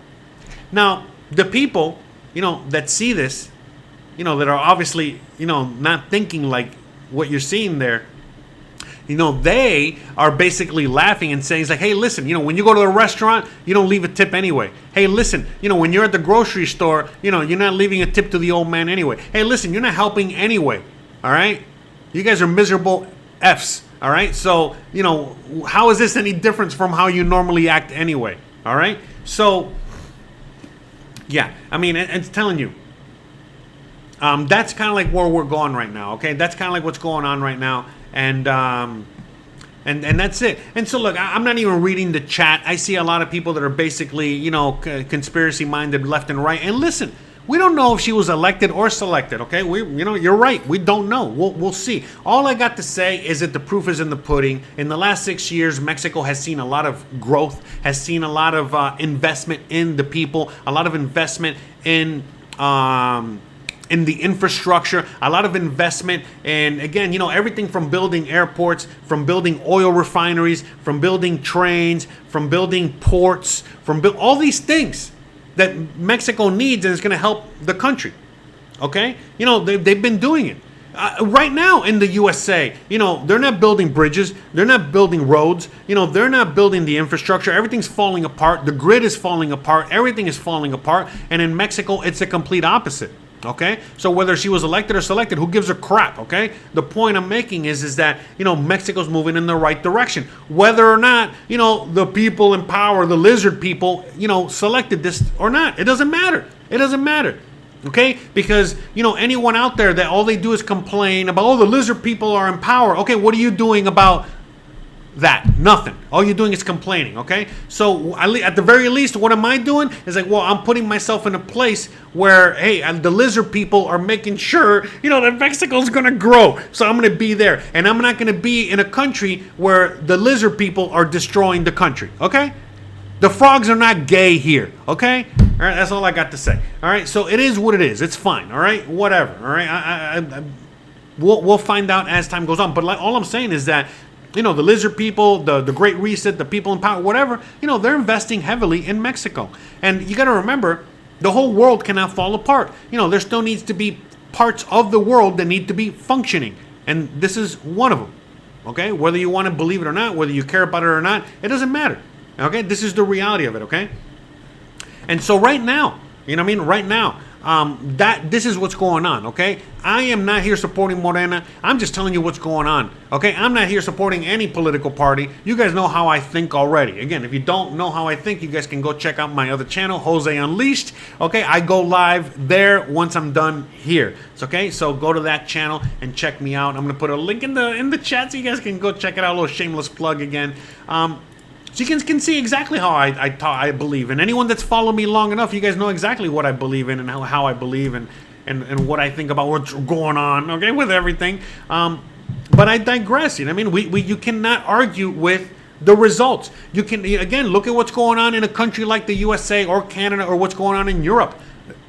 Now, the people, that see this, that are obviously, not thinking like what you're seeing there, they are basically laughing and saying, it's like, hey, listen, when you go to a restaurant, you don't leave a tip anyway. Hey, listen, when you're at the grocery store, you're not leaving a tip to the old man anyway. Hey, listen, you're not helping anyway. All right? You guys are miserable Fs. All right? So, how is this any different from how you normally act anyway? All right? So, yeah, it's telling you. That's kind of like where we're going right now, okay? That's kind of like what's going on right now, and that's it. And so, look, I'm not even reading the chat. I see a lot of people that are basically, conspiracy-minded left and right. And listen, we don't know if she was elected or selected, okay? You're right. We don't know. We'll see. All I got to say is that the proof is in the pudding. In the last 6 years, Mexico has seen a lot of growth, has seen a lot of investment in the people, a lot of investment in in the infrastructure, a lot of investment. And again, everything from building airports, from building oil refineries, from building trains, from building ports, from all these things that Mexico needs, and it's going to help the country. Okay? They've been doing it. Right now in the USA, they're not building bridges. They're not building roads. They're not building the infrastructure. Everything's falling apart. The grid is falling apart. Everything is falling apart. And in Mexico, it's the complete opposite. Okay? So whether she was elected or selected, who gives a crap? Okay? The point I'm making is that, Mexico's moving in the right direction. Whether or not, the people in power, the lizard people, selected this or not, it doesn't matter. It doesn't matter. Okay? Because, anyone out there that all they do is complain about, oh, the lizard people are in power. Okay, what are you doing about that? Nothing. All you're doing is complaining, okay? So, at the very least, what am I doing? Is like, well, I'm putting myself in a place where, hey, the lizard people are making sure, that Mexico's going to grow. So I'm going to be there. And I'm not going to be in a country where the lizard people are destroying the country, okay? The frogs are not gay here, okay? All right, that's all I got to say. All right, so it is what it is. It's fine, all right? Whatever, all right? We'll find out as time goes on. But all I'm saying is that, the lizard people, the Great Reset, the people in power, whatever, they're investing heavily in Mexico. And you got to remember, the whole world cannot fall apart. There still needs to be parts of the world that need to be functioning. And this is one of them, okay? Whether you want to believe it or not, whether you care about it or not, it doesn't matter. Okay, this is the reality of it, okay? And so right now, right now, this is what's going on, okay? I am not here supporting Morena. I'm just telling you what's going on, okay? I'm not here supporting any political party. You guys know how I think already. Again, if you don't know how I think, you guys can go check out my other channel, Jose Unleashed, okay? I go live there once I'm done here. So, okay, so go to that channel and check me out. I'm going to put a link in the chat so you guys can go check it out. A little shameless plug again. So you can see exactly how I believe. And anyone that's followed me long enough, you guys know exactly what I believe in and how I believe and what I think about what's going on, okay, with everything. But I digress. You cannot argue with the results. You can, again, look at what's going on in a country like the USA or Canada or what's going on in Europe.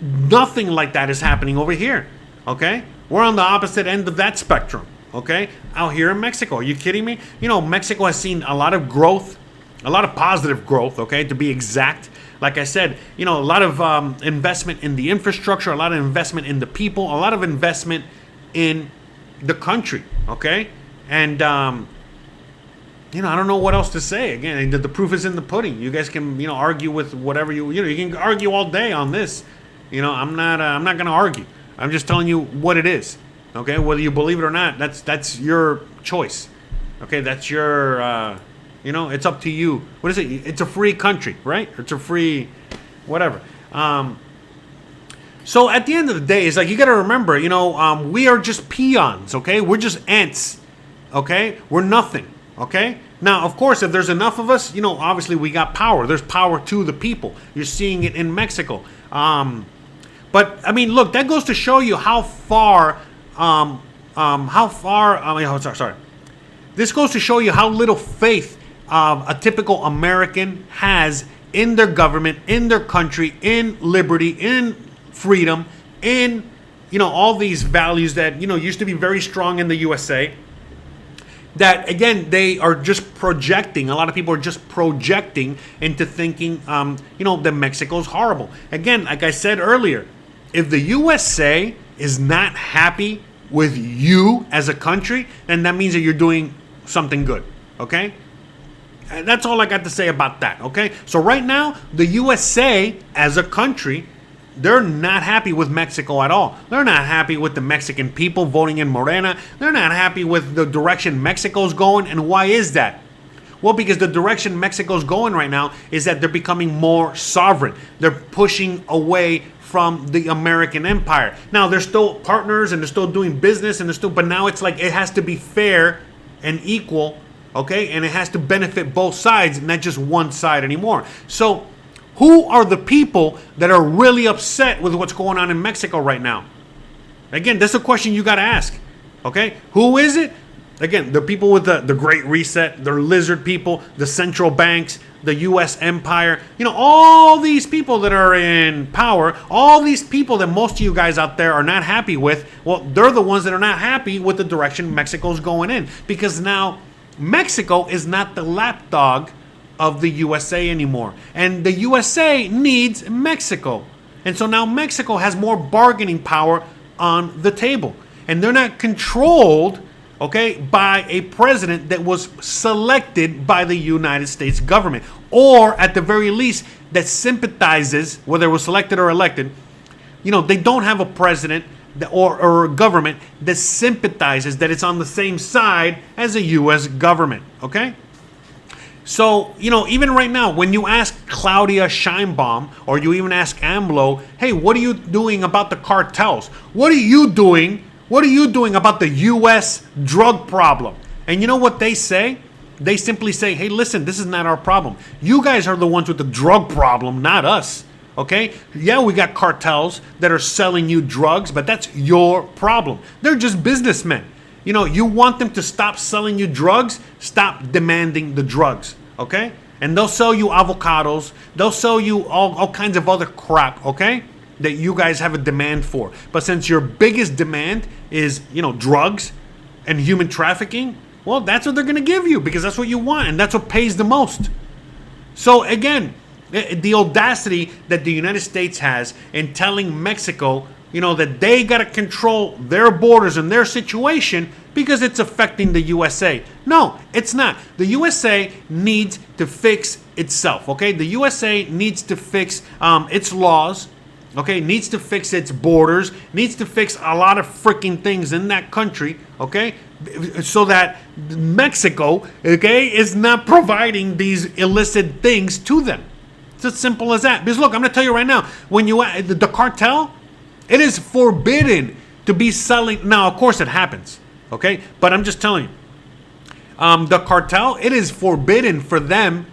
Nothing like that is happening over here, okay? We're on the opposite end of that spectrum, okay? Out here in Mexico. Are you kidding me? Mexico has seen a lot of growth. A lot of positive growth, okay, to be exact. Like I said, a lot of investment in the infrastructure, a lot of investment in the people, a lot of investment in the country, okay? And, I don't know what else to say. Again, the proof is in the pudding. You guys can, argue with whatever you can argue all day on this. I'm not going to argue. I'm just telling you what it is, okay? Whether you believe it or not, that's your choice, okay? That's your... it's up to you. What is it? It's a free country, right? It's a free whatever. So at the end of the day, it's like you got to remember, we are just peons, okay? We're just ants, okay? We're nothing, okay? Now, of course, if there's enough of us, obviously we got power. There's power to the people. You're seeing it in Mexico. But, look, that goes to show you how far, This goes to show you how little faith a typical American has in their government, in their country, in liberty, in freedom, in all these values that used to be very strong in the USA. That again, they are just projecting. A lot of people are just projecting into thinking, that Mexico's horrible. Again, like I said earlier, if the USA is not happy with you as a country, then that means that you're doing something good. Okay. And that's all I got to say about that, okay? So right now, the USA as a country, they're not happy with Mexico at all. They're not happy with the Mexican people voting in Morena. They're not happy with the direction Mexico's going. And why is that? Well, because the direction Mexico's going right now is that they're becoming more sovereign. They're pushing away from the American empire. Now, they're still partners and they're still doing business, but now it's like it has to be fair and equal. Okay, and it has to benefit both sides, not just one side anymore. So, who are the people that are really upset with what's going on in Mexico right now? Again, that's a question you got to ask. Okay, who is it? Again, the people with the Great Reset, the lizard people, the central banks, the U.S. empire, all these people that are in power, all these people that most of you guys out there are not happy with, well, they're the ones that are not happy with the direction Mexico's going in. Because now Mexico is not the lapdog of the USA anymore. And the USA needs Mexico. And so now Mexico has more bargaining power on the table. And they're not controlled, okay, by a president that was selected by the United States government, or at the very least that sympathizes, whether it was selected or elected. They don't have a president or a government that sympathizes, that it's on the same side as the U.S. government, okay? So, even right now, when you ask Claudia Sheinbaum, or you even ask AMLO, hey, what are you doing about the cartels? What are you doing about the U.S. drug problem? And you know what they say? They simply say, hey, listen, this is not our problem. You guys are the ones with the drug problem, not us. Okay? Yeah, we got cartels that are selling you drugs, but that's your problem. They're just businessmen. You want them to stop selling you drugs, stop demanding the drugs. Okay? And they'll sell you avocados. They'll sell you all kinds of other crap. Okay? That you guys have a demand for. But since your biggest demand is, drugs and human trafficking, well, that's what they're going to give you, because that's what you want and that's what pays the most. So again, the audacity that the United States has in telling Mexico, that they got to control their borders and their situation because it's affecting the USA. No, it's not. The USA needs to fix itself, okay? The USA needs to fix its laws. Okay, needs to fix its borders, needs to fix a lot of freaking things in that country, okay, so that Mexico, okay, is not providing these illicit things to them. It's as simple as that. Because look, I'm going to tell you right now, when the cartel, it is forbidden to be selling. Now, of course, it happens, okay, but I'm just telling you, the cartel, it is forbidden for them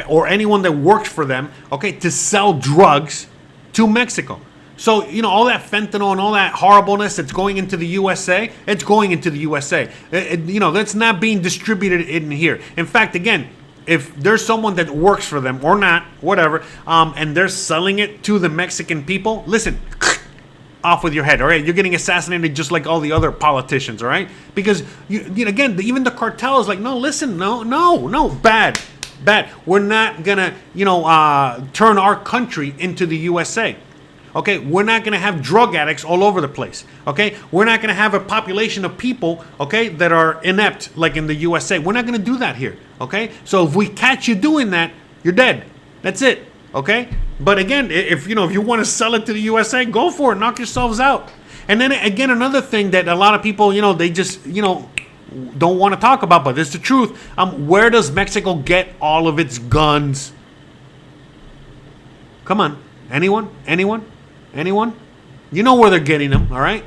or anyone that works for them, okay, to sell drugs to Mexico. So, all that fentanyl and all that horribleness that's going into the USA, it's going into the USA. That's not being distributed in here. In fact, again, if there's someone that works for them or not, whatever, and they're selling it to the Mexican people, listen, off with your head, all right? You're getting assassinated just like all the other politicians, all right? Because, again, even the cartel is like, no, listen, no, bad. We're not gonna, turn our country into the USA. Okay, we're not gonna have drug addicts all over the place. Okay, we're not gonna have a population of people, okay, that are inept like in the USA. We're not gonna do that here. Okay, so if we catch you doing that, you're dead. That's it. Okay, but again, if you want to sell it to the USA, go for it. Knock yourselves out. And then again, another thing that a lot of people, they just, don't want to talk about, but it's the truth. Where does Mexico get all of its guns? Come on. Anyone? You know where they're getting them, all right?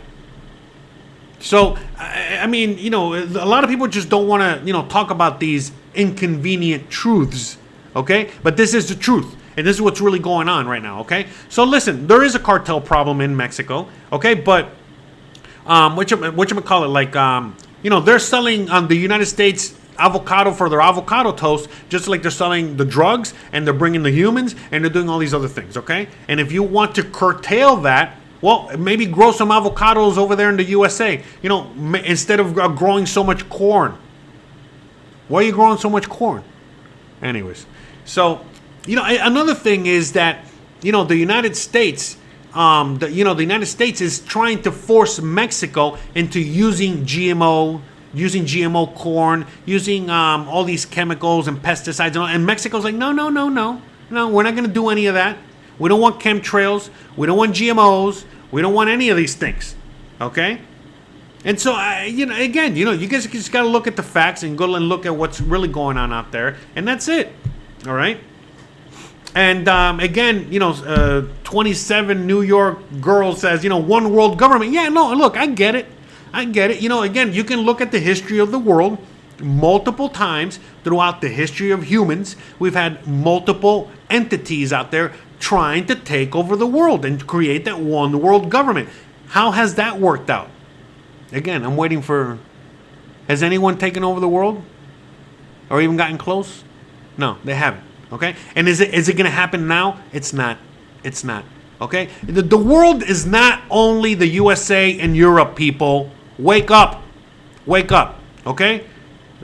So, I mean, a lot of people just don't want to, talk about these inconvenient truths, okay? But this is the truth. And this is what's really going on right now, okay? So listen, there is a cartel problem in Mexico, okay? But, whatchamacallit, like, they're selling the United States avocado for their avocado toast, just like they're selling the drugs, and they're bringing the humans, and they're doing all these other things, okay? And if you want to curtail that, well, maybe grow some avocados over there in the USA, instead of growing so much corn. Why are you growing so much corn? Anyways, so, another thing is that, the United States, the United States is trying to force Mexico into using GMO corn, using all these chemicals and pesticides, and Mexico's like, no, we're not going to do any of that. We don't want chemtrails. We don't want GMOs. We don't want any of these things. Okay? And so, again, you guys just got to look at the facts and go and look at what's really going on out there, and that's it. All right? And again, 27 New York girl says, one world government. Yeah, no, look, I get it. Again, you can look at the history of the world multiple times throughout the history of humans. We've had multiple entities out there trying to take over the world and create that one world government. How has that worked out? Again, I'm waiting for... Has anyone taken over the world? Or even gotten close? No, they haven't. Okay? And is it going to happen now? It's not. It's not. Okay? The world is not only the USA and Europe, people. Wake up. Wake up. Okay?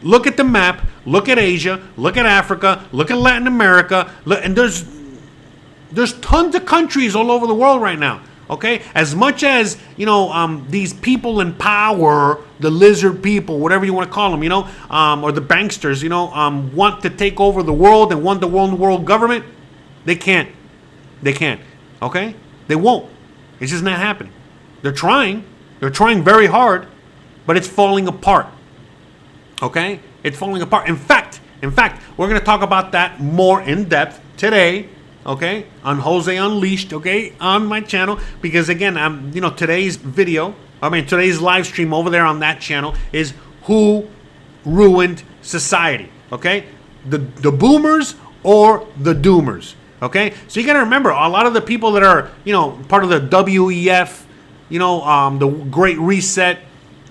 Look at the map. Look at Asia. Look at Africa. Look at Latin America. And there's tons of countries all over the world right now. Okay, as much as these people in power, the lizard people, whatever you want to call them, or the banksters, want to take over the world and want the world government, they can't. They can't. Okay, they won't. It's just not happening. They're trying. They're trying very hard, but it's falling apart. Okay, it's falling apart. In fact, we're going to talk about that more in depth today. Okay, on Jose Unleashed, okay, on my channel, because again, today's live stream over there on that channel is who ruined society, okay? The boomers or the doomers, okay? So you got to remember, a lot of the people that are, part of the WEF, the Great Reset,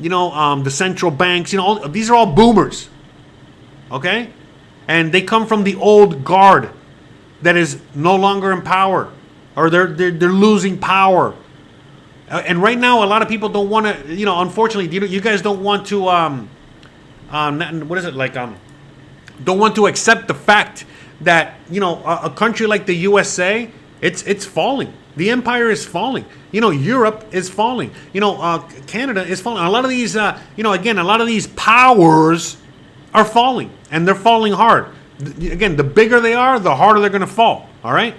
the central banks, these are all boomers, okay? And they come from the old guard that is no longer in power, or they're losing power. And right now, a lot of people don't want to, unfortunately, you guys don't want to, don't want to accept the fact that, a country like the USA, it's falling. The empire is falling. Europe is falling. Canada is falling. A lot of these, a lot of these powers are falling, and they're falling hard. Again, the bigger they are, the harder they're going to fall. All right?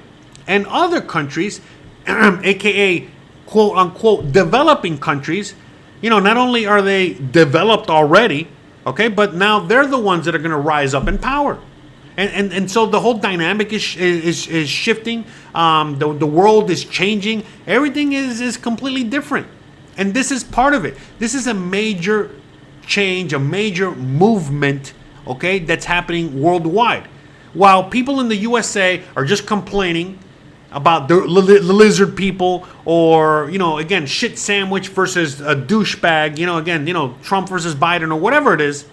And other countries, aka quote unquote developing countries, not only are they developed already, okay, but now they're the ones that are going to rise up in power. And so the whole dynamic is shifting. The world is changing. Everything is completely different. And this is part of it. This is a major change, a major movement, okay, that's happening worldwide. While people in the USA are just complaining about the lizard people, or, again, shit sandwich versus a douchebag, Trump versus Biden, or whatever it is,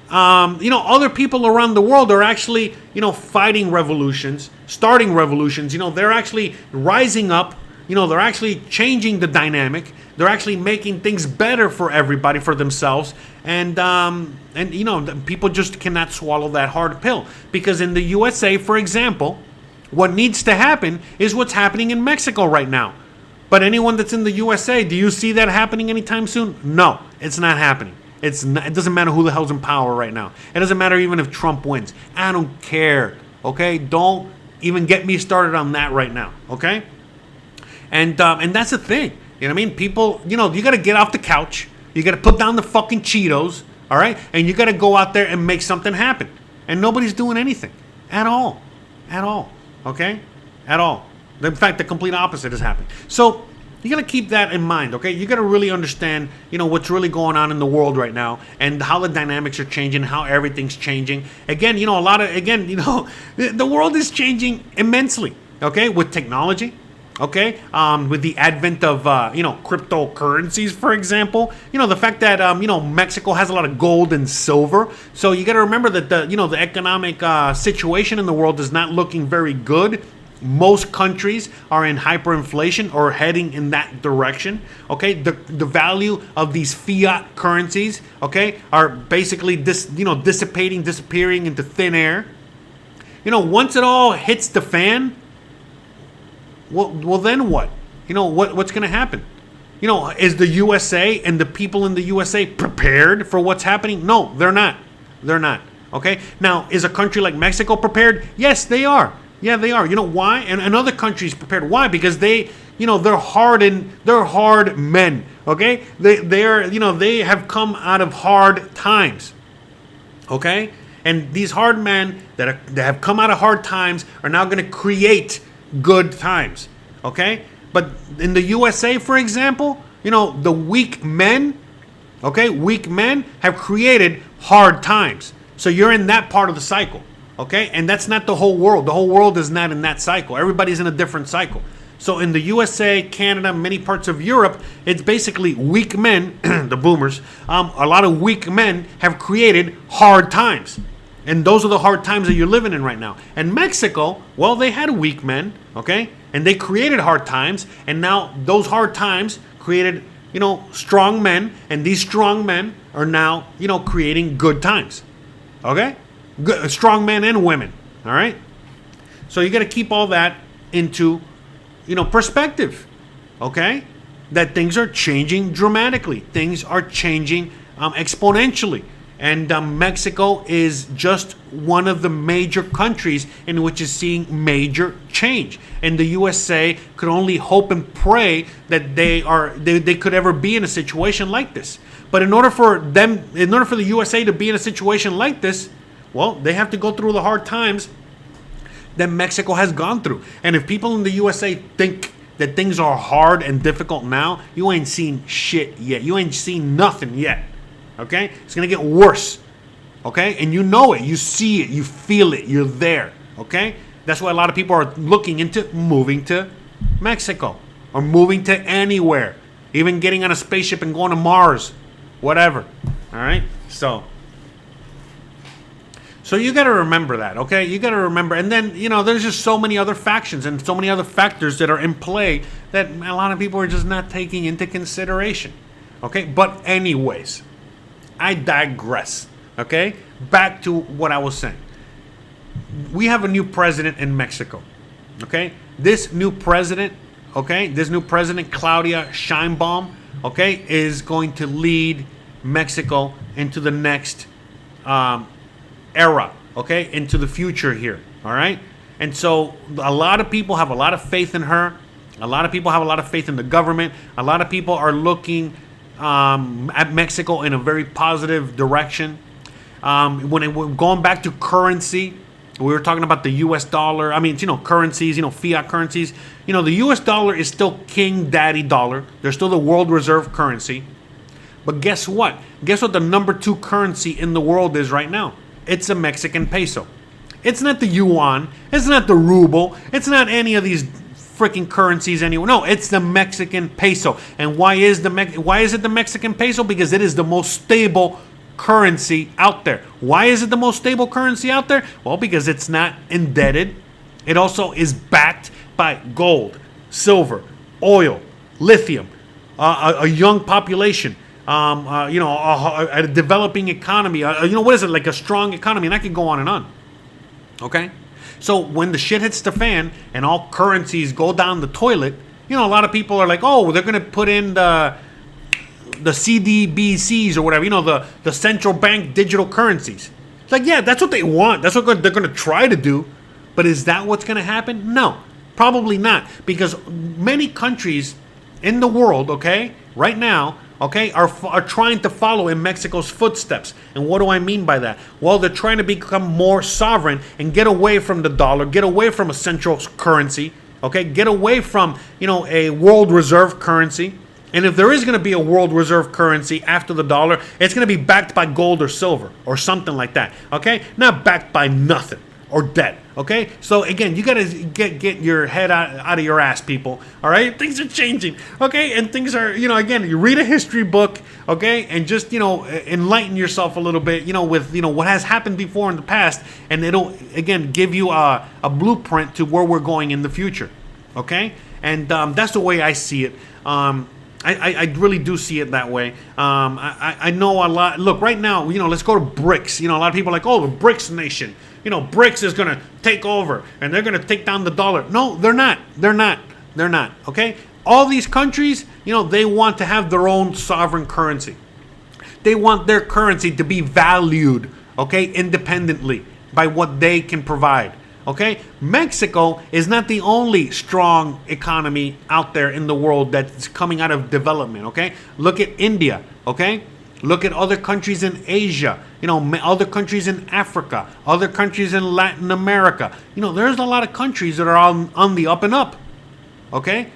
other people around the world are actually, fighting revolutions, starting revolutions. They're actually rising up. They're actually changing the dynamic. They're actually making things better for everybody, for themselves. And people just cannot swallow that hard pill. Because in the USA, for example, what needs to happen is what's happening in Mexico right now. But anyone that's in the USA, do you see that happening anytime soon? No, it's not happening. It doesn't matter who the hell's in power right now. It doesn't matter even if Trump wins. I don't care, okay? Don't even get me started on that right now, okay? And that's the thing. You know what I mean? People, you got to get off the couch. You got to put down the fucking Cheetos, all right? And you got to go out there and make something happen. And nobody's doing anything at all. At all, okay? At all. In fact, the complete opposite has happened. So you got to keep that in mind, okay? You got to really understand, what's really going on in the world right now, and how the dynamics are changing, how everything's changing. Again, the world is changing immensely, okay? With technology, okay? With the advent of, cryptocurrencies, for example. The fact that, Mexico has a lot of gold and silver. So you got to remember that the economic situation in the world is not looking very good. Most countries are in hyperinflation or heading in that direction. Okay, the value of these fiat currencies, okay, are basically dissipating, disappearing into thin air. Once it all hits the fan, well then what? What's going to happen? Is the USA and the people in the USA prepared for what's happening? No, they're not. They're not. Okay. Now, is a country like Mexico prepared? Yes, they are. Yeah, they are. You know why? And other countries prepared. Why? Because they're hard men. Okay? They have come out of hard times. Okay? And these hard men that have come out of hard times are now going to create good times. Okay? But in the USA, for example, the weak men, weak men have created hard times. So you're in that part of the cycle. Okay, and that's not the whole world. The whole world is not in that cycle. Everybody's in a different cycle. So in the USA, Canada, many parts of Europe, it's basically weak men, the boomers, a lot of weak men have created hard times. And those are the hard times that you're living in right now. And Mexico, well, they had weak men, okay? And they created hard times. And now those hard times created, strong men. And these strong men are now, creating good times, okay? Good, strong men and women, all right? So you got to keep all that into, perspective, okay? That things are changing dramatically. Things are changing exponentially. And Mexico is just one of the major countries in which is seeing major change. And the USA could only hope and pray that they could ever be in a situation like this. But in order for the USA to be in a situation like this, well, they have to go through the hard times that Mexico has gone through. And if people in the USA think that things are hard and difficult now, you ain't seen shit yet. You ain't seen nothing yet. Okay? It's going to get worse. Okay? And you know it. You see it. You feel it. You're there. Okay? That's why a lot of people are looking into moving to Mexico or moving to anywhere. Even getting on a spaceship and going to Mars. Whatever. All right? So you got to remember that, okay? You got to remember. And then, there's just so many other factions and so many other factors that are in play that a lot of people are just not taking into consideration. Okay? But anyways, I digress, okay? Back to what I was saying. We have a new president in Mexico, okay? This new president, Claudia Sheinbaum, okay, is going to lead Mexico into the next era, okay, into the future here, all right? And so a lot of people have a lot of faith in her. A lot of people have a lot of faith in the government. A lot of people are looking at Mexico in a very positive direction. Going back to currency, we were talking about the U.S. dollar. I mean, currencies, fiat currencies. The U.S. dollar is still king daddy dollar. They're still the world reserve currency. But guess what? Guess what the number 2 currency in the world is right now? It's a Mexican peso. It's not the yuan. It's not the ruble. It's not any of these freaking currencies anywhere. No, it's the Mexican peso. And why is it the Mexican peso? Because it is the most stable currency out there. Why is it the most stable currency out there? Well, because it's not indebted. It also is backed by gold, silver, oil, lithium, a young population, a developing economy, what is it, like a strong economy, and I could go on and on. Okay? So when the shit hits the fan and all currencies go down the toilet, a lot of people are like, oh, they're going to put in the CDBCs or whatever, the central bank digital currencies. It's like, yeah, that's what they want. That's what they're going to try to do. But is that what's going to happen? No, probably not. Because many countries in the world, okay, right now, okay, are trying to follow in Mexico's footsteps. And what do I mean by that? Well, they're trying to become more sovereign and get away from the dollar, get away from a central currency, okay, get away from, a world reserve currency. And if there is going to be a world reserve currency after the dollar, it's going to be backed by gold or silver or something like that, okay? Not backed by nothing or debt, okay? So again, you got to get your head out of your ass, people, all right? Things are changing, okay? And things are, again, you read a history book, okay? And just, enlighten yourself a little bit, with, what has happened before in the past. And it'll, again, give you a blueprint to where we're going in the future, okay? And that's the way I see it. I really do see it that way. I know a lot. Look, right now, let's go to BRICS. A lot of people are like, oh, the BRICS nation. BRICS is going to take over and they're going to take down the dollar. No, they're not. They're not. Okay? All these countries, they want to have their own sovereign currency. They want their currency to be valued, okay, independently by what they can provide. Okay, Mexico is not the only strong economy out there in the world that's coming out of development. Okay, look at India. Okay, look at other countries in Asia. Other countries in Africa, other countries in Latin America. There's a lot of countries that are on the up and up. Okay,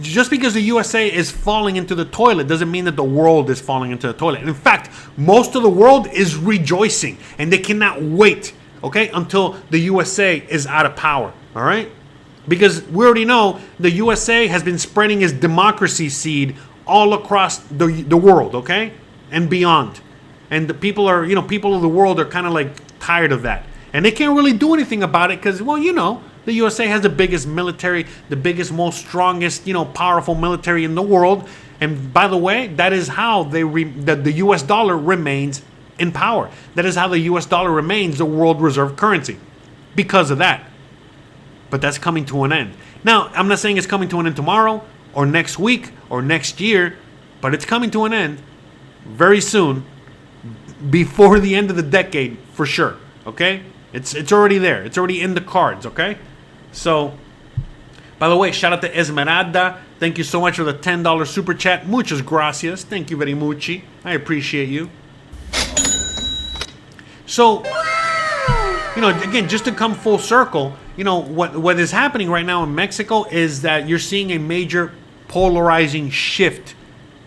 just because the USA is falling into the toilet doesn't mean that the world is falling into the toilet. In fact, most of the world is rejoicing and they cannot wait. Okay, until the USA is out of power. All right, Because we already know the USA has been spreading its democracy seed all across the world, okay? And beyond. And the people are, people of the world are kind of like tired of that. And they can't really do anything about it because, well, the USA has the biggest military, the biggest, most strongest, powerful military in the world. And by the way, that is how the US dollar remains in power. That is how the US dollar remains the world reserve currency because of that. But that's coming to an end. Now, I'm not saying it's coming to an end tomorrow or next week or next year, but it's coming to an end very soon, before the end of the decade for sure. Okay? It's already there. It's already in the cards, okay? So, by the way, shout out to Esmeralda. Thank you so much for the $10 super chat. Muchas gracias. Thank you very much. I appreciate you. So, again, just to come full circle, what is happening right now in Mexico is that you're seeing a major polarizing shift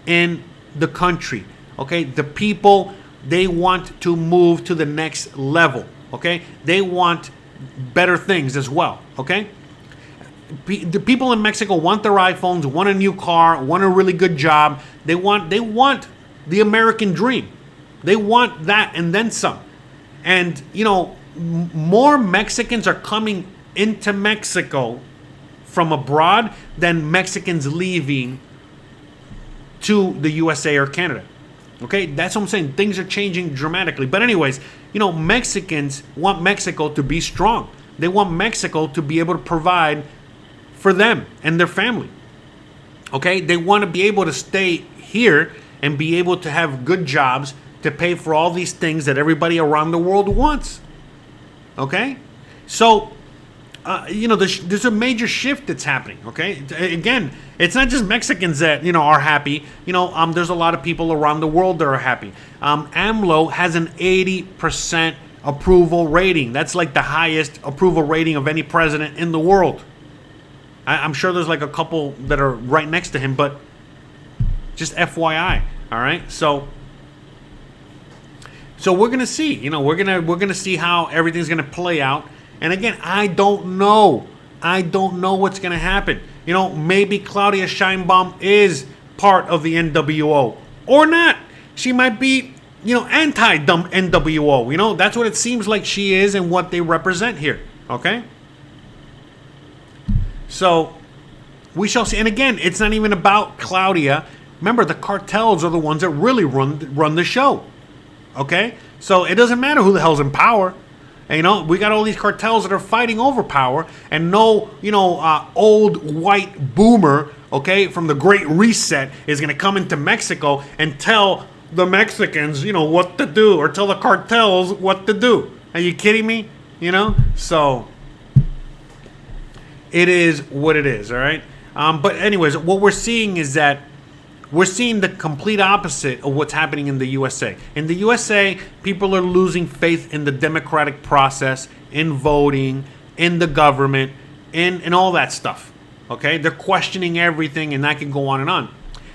in the country. Okay? The people, they want to move to the next level. Okay? They want better things as well. Okay? The people in Mexico want their iPhones, want a new car, want a really good job. They want the American dream. They want that and then some. And, more Mexicans are coming into Mexico from abroad than Mexicans leaving to the USA or Canada. Okay, that's what I'm saying. Things are changing dramatically. But anyways, Mexicans want Mexico to be strong. They want Mexico to be able to provide for them and their family. Okay, they want to be able to stay here and be able to have good jobs to pay for all these things that everybody around the world wants. Okay, so there's a major shift that's happening. Okay, again, it's not just Mexicans that are happy. There's a lot of people around the world that are happy. AMLO has an 80% approval rating. That's like the highest approval rating of any president in the world. I'm sure there's like a couple that are right next to him, but just FYI. All right, so we're gonna see. We're gonna see how everything's gonna play out. And again, I don't know what's gonna happen. Maybe Claudia Sheinbaum is part of the NWO or not. She might be, anti-dumb NWO. That's what it seems like she is and what they represent here. Okay. So we shall see. And again, it's not even about Claudia. Remember, the cartels are the ones that really run the show. Okay? So it doesn't matter who the hell's in power. And, we got all these cartels that are fighting over power, and no, old white boomer, okay, from the Great Reset is going to come into Mexico and tell the Mexicans, what to do, or tell the cartels what to do. Are you kidding me? So it is what it is, all right? But anyways, what we're seeing is that we're seeing the complete opposite of what's happening in the USA. In the USA, people are losing faith in the democratic process, in voting, in the government, in all that stuff. Okay? They're questioning everything, and that can go on and on.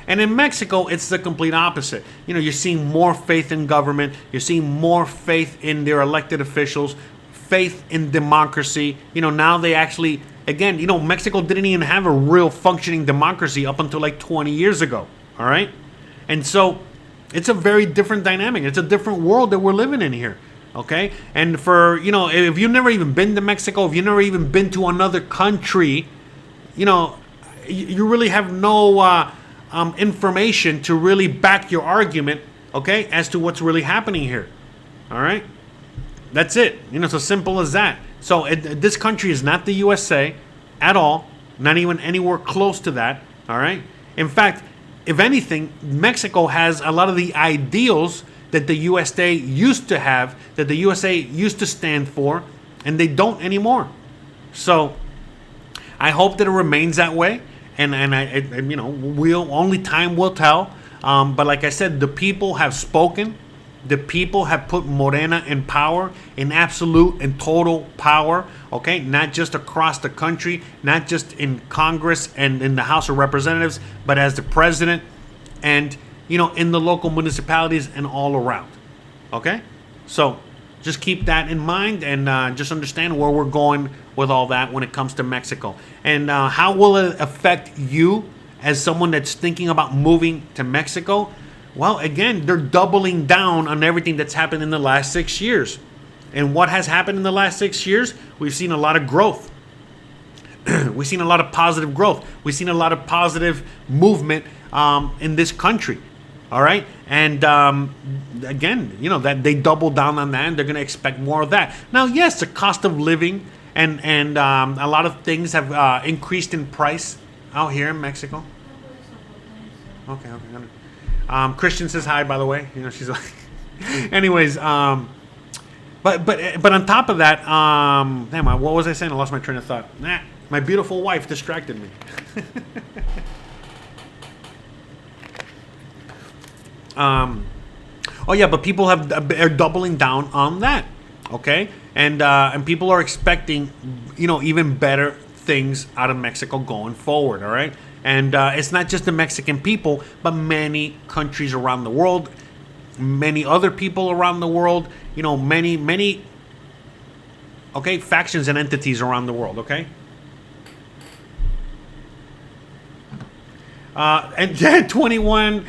And in Mexico, it's the complete opposite. You're seeing more faith in government. You're seeing more faith in their elected officials, faith in democracy. Now they actually, again, Mexico didn't even have a real functioning democracy up until like 20 years ago. All right? And so it's a very different dynamic. It's a different world that we're living in here. Okay? And for, if you've never even been to Mexico, if you've never even been to another country, you really have no information to really back your argument, okay, as to what's really happening here. All right? That's it. It's as simple as that. So this country is not the USA at all, not even anywhere close to that. All right? In fact, if anything, Mexico has a lot of the ideals that the USA used to have, that the USA used to stand for, and they don't anymore. So I hope that it remains that way, and only time will tell. But like I said, the people have spoken. The people have put Morena in power, in absolute and total power, okay? Not just across the country, not just in Congress and in the House of Representatives, but as the president and, in the local municipalities and all around, okay? So just keep that in mind, and just understand where we're going with all that when it comes to Mexico. And how will it affect you as someone that's thinking about moving to Mexico? Well, again, they're doubling down on everything that's happened in the last 6 years. And what has happened in the last 6 years? We've seen a lot of growth. We've seen a lot of positive growth. We've seen a lot of positive movement in this country. All right. And again, that they double down on that, and they're going to expect more of that. Now, yes, the cost of living and a lot of things have increased in price out here in Mexico. Okay. Christian says hi, by the way. She's like, anyways. But on top of that, damn, what was I saying? I lost my train of thought. My beautiful wife distracted me. Oh yeah, but people are doubling down on that, okay? And people are expecting, even better things out of Mexico going forward, all right? And it's not just the Mexican people, but many countries around the world, many other people around the world, many, okay, factions and entities around the world, okay? And 21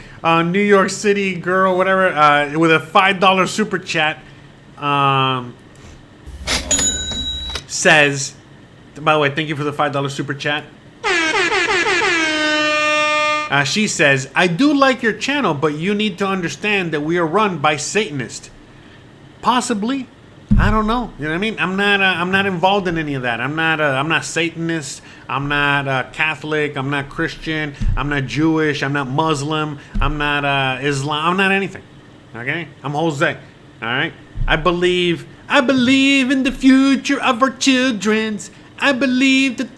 New York City girl, whatever, with a $5 super chat, says, by the way, thank you for the $5 super chat. She says, I do like your channel, but you need to understand that we are run by Satanists. Possibly. I don't know. You know what I mean? I'm not involved in any of that. I'm not Satanist. I'm not Catholic. I'm not Christian. I'm not Jewish. I'm not Muslim. I'm not Islam. I'm not anything. Okay? I'm Jose. All right? I believe in the future of our children's. I believe that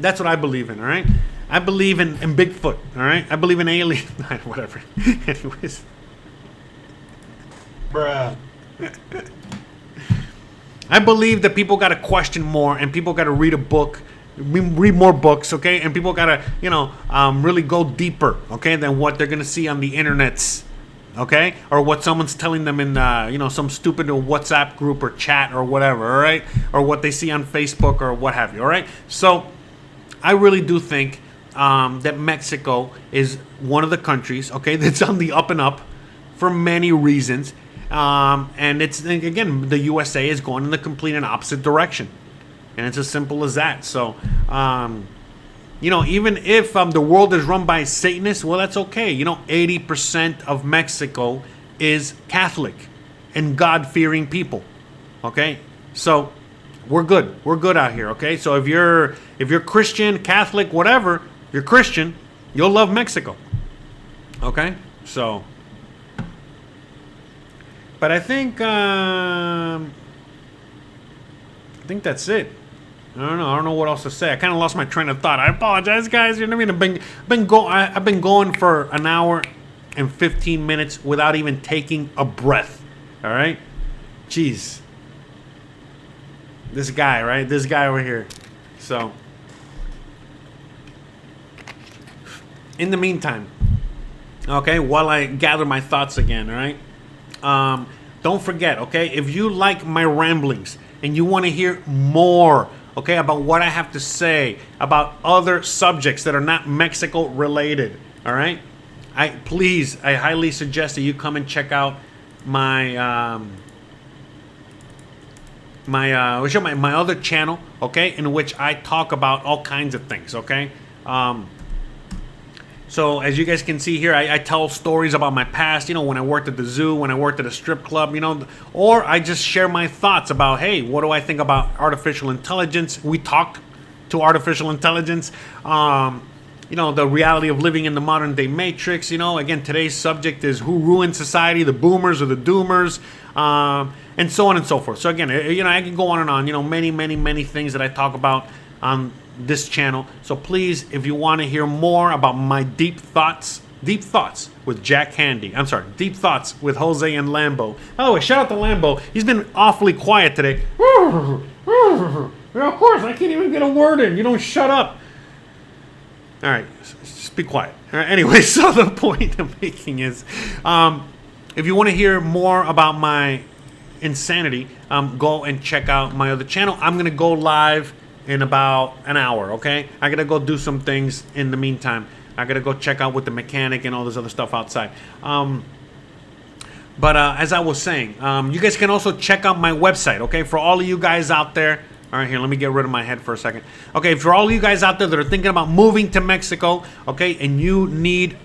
that's what I believe in, all right? I believe in Bigfoot, all right? I believe in aliens. Whatever. Anyways. Bruh. I believe that people got to question more, and people got to read a book, read more books, okay? And people got to, really go deeper, okay, than what they're going to see on the internets, okay? Or what someone's telling them in, some stupid WhatsApp group or chat or whatever, all right? Or what they see on Facebook or what have you, all right? So I really do think that Mexico is one of the countries, okay, that's on the up and up for many reasons. And it's, again, the USA is going in the complete and opposite direction. And it's as simple as that. So, even if the world is run by Satanists, well, that's okay. 80% of Mexico is Catholic and God-fearing people. Okay? So, we're good. We're good out here, okay? So, if you're Christian, Catholic, whatever, if you're Christian, you'll love Mexico. Okay? So, but I think that's it. I don't know what else to say. I kind of lost my train of thought. I apologize, guys. You know what I mean? I've been going for an hour and 15 minutes without even taking a breath. All right? Jeez. This guy, right? This guy over here. So, in the meantime, okay, while I gather my thoughts again, all right? Don't forget, okay, if you like my ramblings and you want to hear more, okay, about what I have to say about other subjects that are not Mexico related, all right, I highly suggest that you come and check out my my other channel, okay, in which I talk about all kinds of things, okay. So as you guys can see here, I tell stories about my past, when I worked at the zoo, when I worked at a strip club, or I just share my thoughts about, hey, what do I think about artificial intelligence? We talked to artificial intelligence, the reality of living in the modern day matrix. Again, today's subject is who ruined society, the boomers or the doomers, and so on and so forth. So again, I can go on and on, many, many, many things that I talk about on this channel. So please, if you want to hear more about my deep thoughts with Jack Handy. I'm sorry, deep thoughts with Jose and Lambo. Oh, shout out to Lambo. He's been awfully quiet today. Of course, I can't even get a word in. You don't shut up. All right, just be quiet. All right, anyway, so the point I'm making is, if you want to hear more about my insanity, go and check out my other channel. I'm gonna go live in about an hour. Okay, I gotta go do some things in the meantime. I gotta go check out with the mechanic and all this other stuff outside. But as I was saying, you guys can also check out my website. Okay, for all of you guys out there. All right, here, let me get rid of my head for a second. Okay, for all of you guys out there that are thinking about moving to Mexico, okay, and you need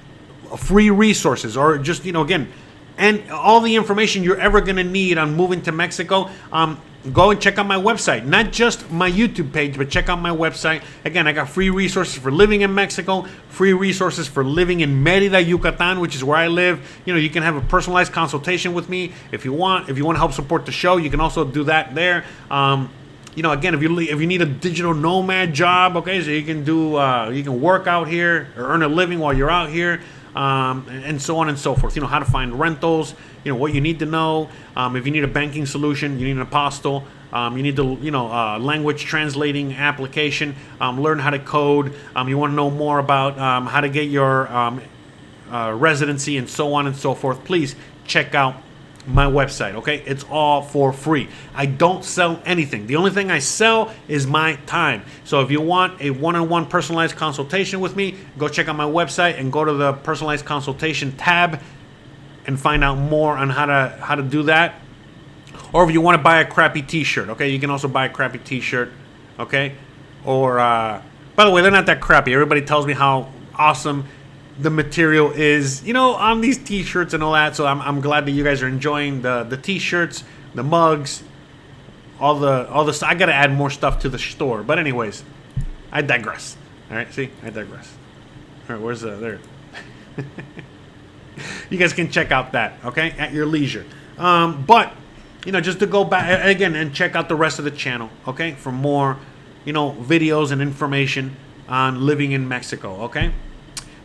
free resources, or just, again, and all the information you're ever going to need on moving to Mexico, go and check out my website. Not just my YouTube page, but check out my website. Again, I got free resources for living in Mexico, free resources for living in Merida, Yucatan, which is where I live. You can have a personalized consultation with me if you want. If you want to help support the show, you can also do that there. Again, if you need a digital nomad job, okay, so you can work out here or earn a living while you're out here, and so on and so forth. How to find rentals, what you need to know. If you need a banking solution, you need an apostille. You need the language translating application. Learn how to code. You want to know more about how to get your residency and so on and so forth. Please check out my website. Okay, it's all for free. I don't sell anything. The only thing I sell is my time. So if you want a one-on-one personalized consultation with me, go check out my website and go to the personalized consultation tab and find out more on how to do that. Or if you want to buy a crappy t-shirt, okay, you can also buy a crappy t-shirt, okay? Or by the way, they're not that crappy. Everybody tells me how awesome the material is, on these t-shirts and all that. So I'm glad that you guys are enjoying the t-shirts, the mugs, all the stuff. I gotta add more stuff to the store. But anyways, I digress. All right, see, I digress. All right, where's there? You guys can check out that, okay, at your leisure. But just to go back again and check out the rest of the channel, okay, for more, videos and information on living in Mexico, okay.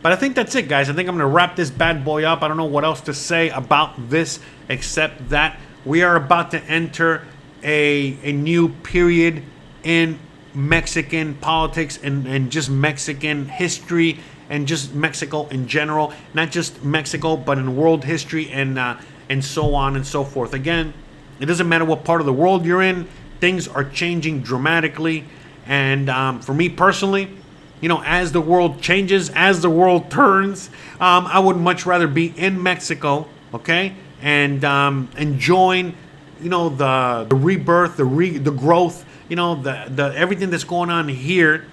But I think that's it, guys. I think I'm going to wrap this bad boy up. I don't know what else to say about this except that we are about to enter a new period in Mexican politics and just Mexican history and just Mexico in general. Not just Mexico, but in world history and so on and so forth. Again, it doesn't matter what part of the world you're in. Things are changing dramatically. And for me personally, as the world changes, as the world turns, I would much rather be in Mexico, okay, and enjoying, the rebirth, the growth, the everything that's going on here,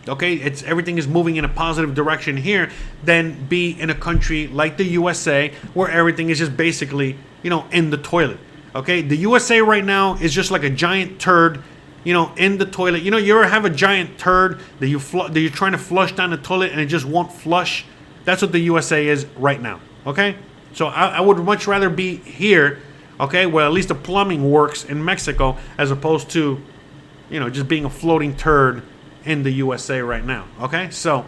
okay. Everything is moving in a positive direction here, than be in a country like the USA where everything is just basically, in the toilet, okay. The USA right now is just like a giant turd, in the toilet. You ever have a giant turd that you're trying to flush down the toilet and it just won't flush? That's what the USA is right now, okay? So I would much rather be here, okay, where at least the plumbing works in Mexico, as opposed to, just being a floating turd in the USA right now, okay? So,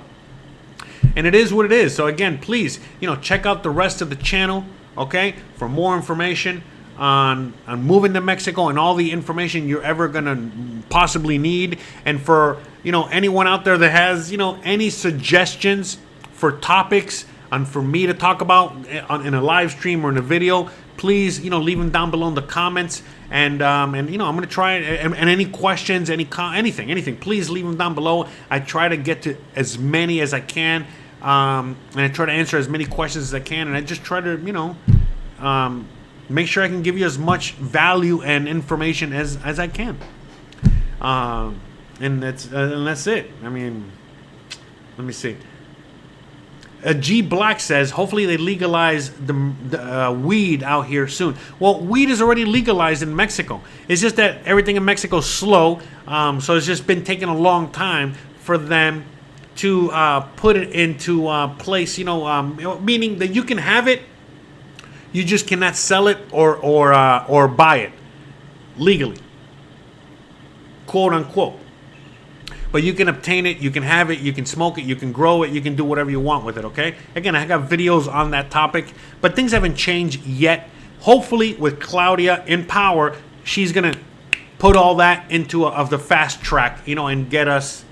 and it is what it is. So again, please, check out the rest of the channel, okay, for more information on moving to Mexico and all the information you're ever gonna possibly need. And for anyone out there that has any suggestions for topics and for me to talk about in a live stream or in a video, please leave them down below in the comments. And I'm gonna try and any questions, anything, please leave them down below. I try to get to as many as I can, and I try to answer as many questions as I can, and I just try to make sure I can give you as much value and information as I can. And that's it. I mean, let me see. G Black says, hopefully they legalize the weed out here soon. Well, weed is already legalized in Mexico. It's just that everything in Mexico is slow. So it's just been taking a long time for them to put it into place. Meaning that you can have it, you just cannot sell it or buy it legally, quote unquote. But you can obtain it, you can have it, you can smoke it, you can grow it, you can do whatever you want with it, okay? Again, I got videos on that topic, but things haven't changed yet. Hopefully, with Claudia in power, she's going to put all that into the fast track, and get us,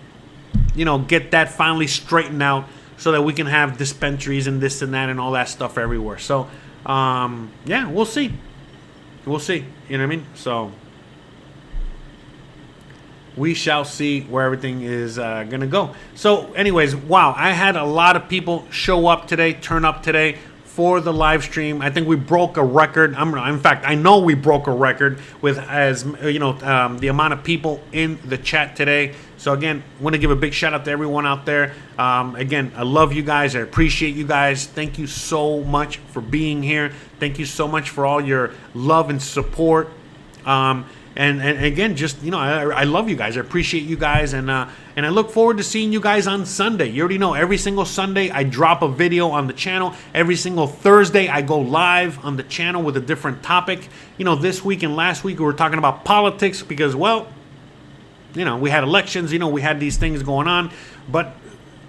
get that finally straightened out so that we can have dispensaries and this and that and all that stuff everywhere. So, Yeah, we'll see. We'll see. You know what I mean? So we shall see where everything is going to go. So anyways, wow, I had a lot of people show up today, turn up today for the live stream. I think we broke a record. In fact, I know we broke a record with, as you know, the amount of people in the chat today. So again, I want to give a big shout out to everyone out there. Again, I love you guys. I appreciate you guys. Thank you so much for being here. Thank you so much for all your love and support. And again, just, you know, I love you guys. I appreciate you guys, and I look forward to seeing you guys on Sunday. You already know, every single Sunday I drop a video on the channel. Every single Thursday I go live on the channel with a different topic. You know, this week and last week we were talking about politics because, well, you know, we had elections. You know, we had these things going on. But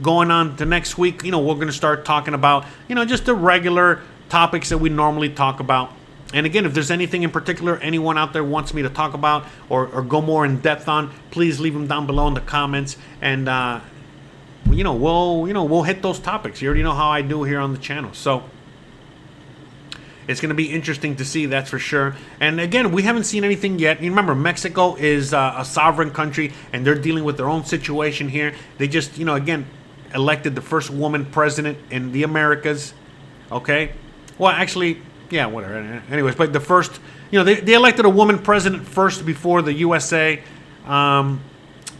going on to next week, you know, we're going to start talking about, you know, just the regular topics that we normally talk about. And again, if there's anything in particular anyone out there wants me to talk about or go more in depth on, please leave them down below in the comments, and we'll hit those topics. You already know how I do here on the channel, so it's going to be interesting to see, that's for sure. And again, we haven't seen anything yet. You remember, Mexico is a sovereign country, and they're dealing with their own situation here. They just, again, elected the first woman president in the Americas. Okay, well, actually, yeah, whatever. Anyways, but the first, they elected a woman president first before the USA. What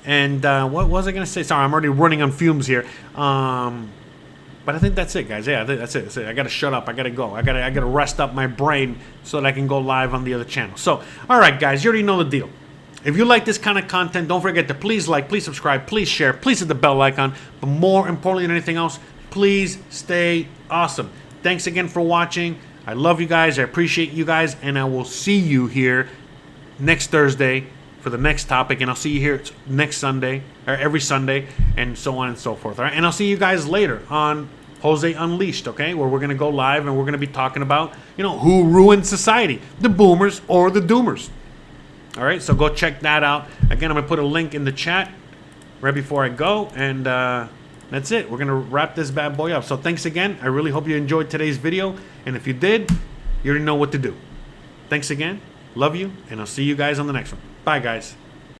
was I going to say? Sorry, I'm already running on fumes here. But I think that's it, guys. Yeah, that's it. I got to shut up. I got to go. I got to rest up my brain so that I can go live on the other channel. So, all right, guys, you already know the deal. If you like this kind of content, don't forget to please like, please subscribe, please share, please hit the bell icon. But more importantly than anything else, please stay awesome. Thanks again for watching. I love you guys. I appreciate you guys. And I will see you here next Thursday for the next topic. And I'll see you here next Sunday, or every Sunday, and so on and so forth. All right. And I'll see you guys later on Jose Unleashed, okay, where we're going to go live and we're going to be talking about, who ruined society, the boomers or the doomers. All right. So go check that out. Again, I'm going to put a link in the chat right before I go. And that's it. We're going to wrap this bad boy up. So thanks again. I really hope you enjoyed today's video. And if you did, you already know what to do. Thanks again. Love you. And I'll see you guys on the next one. Bye, guys.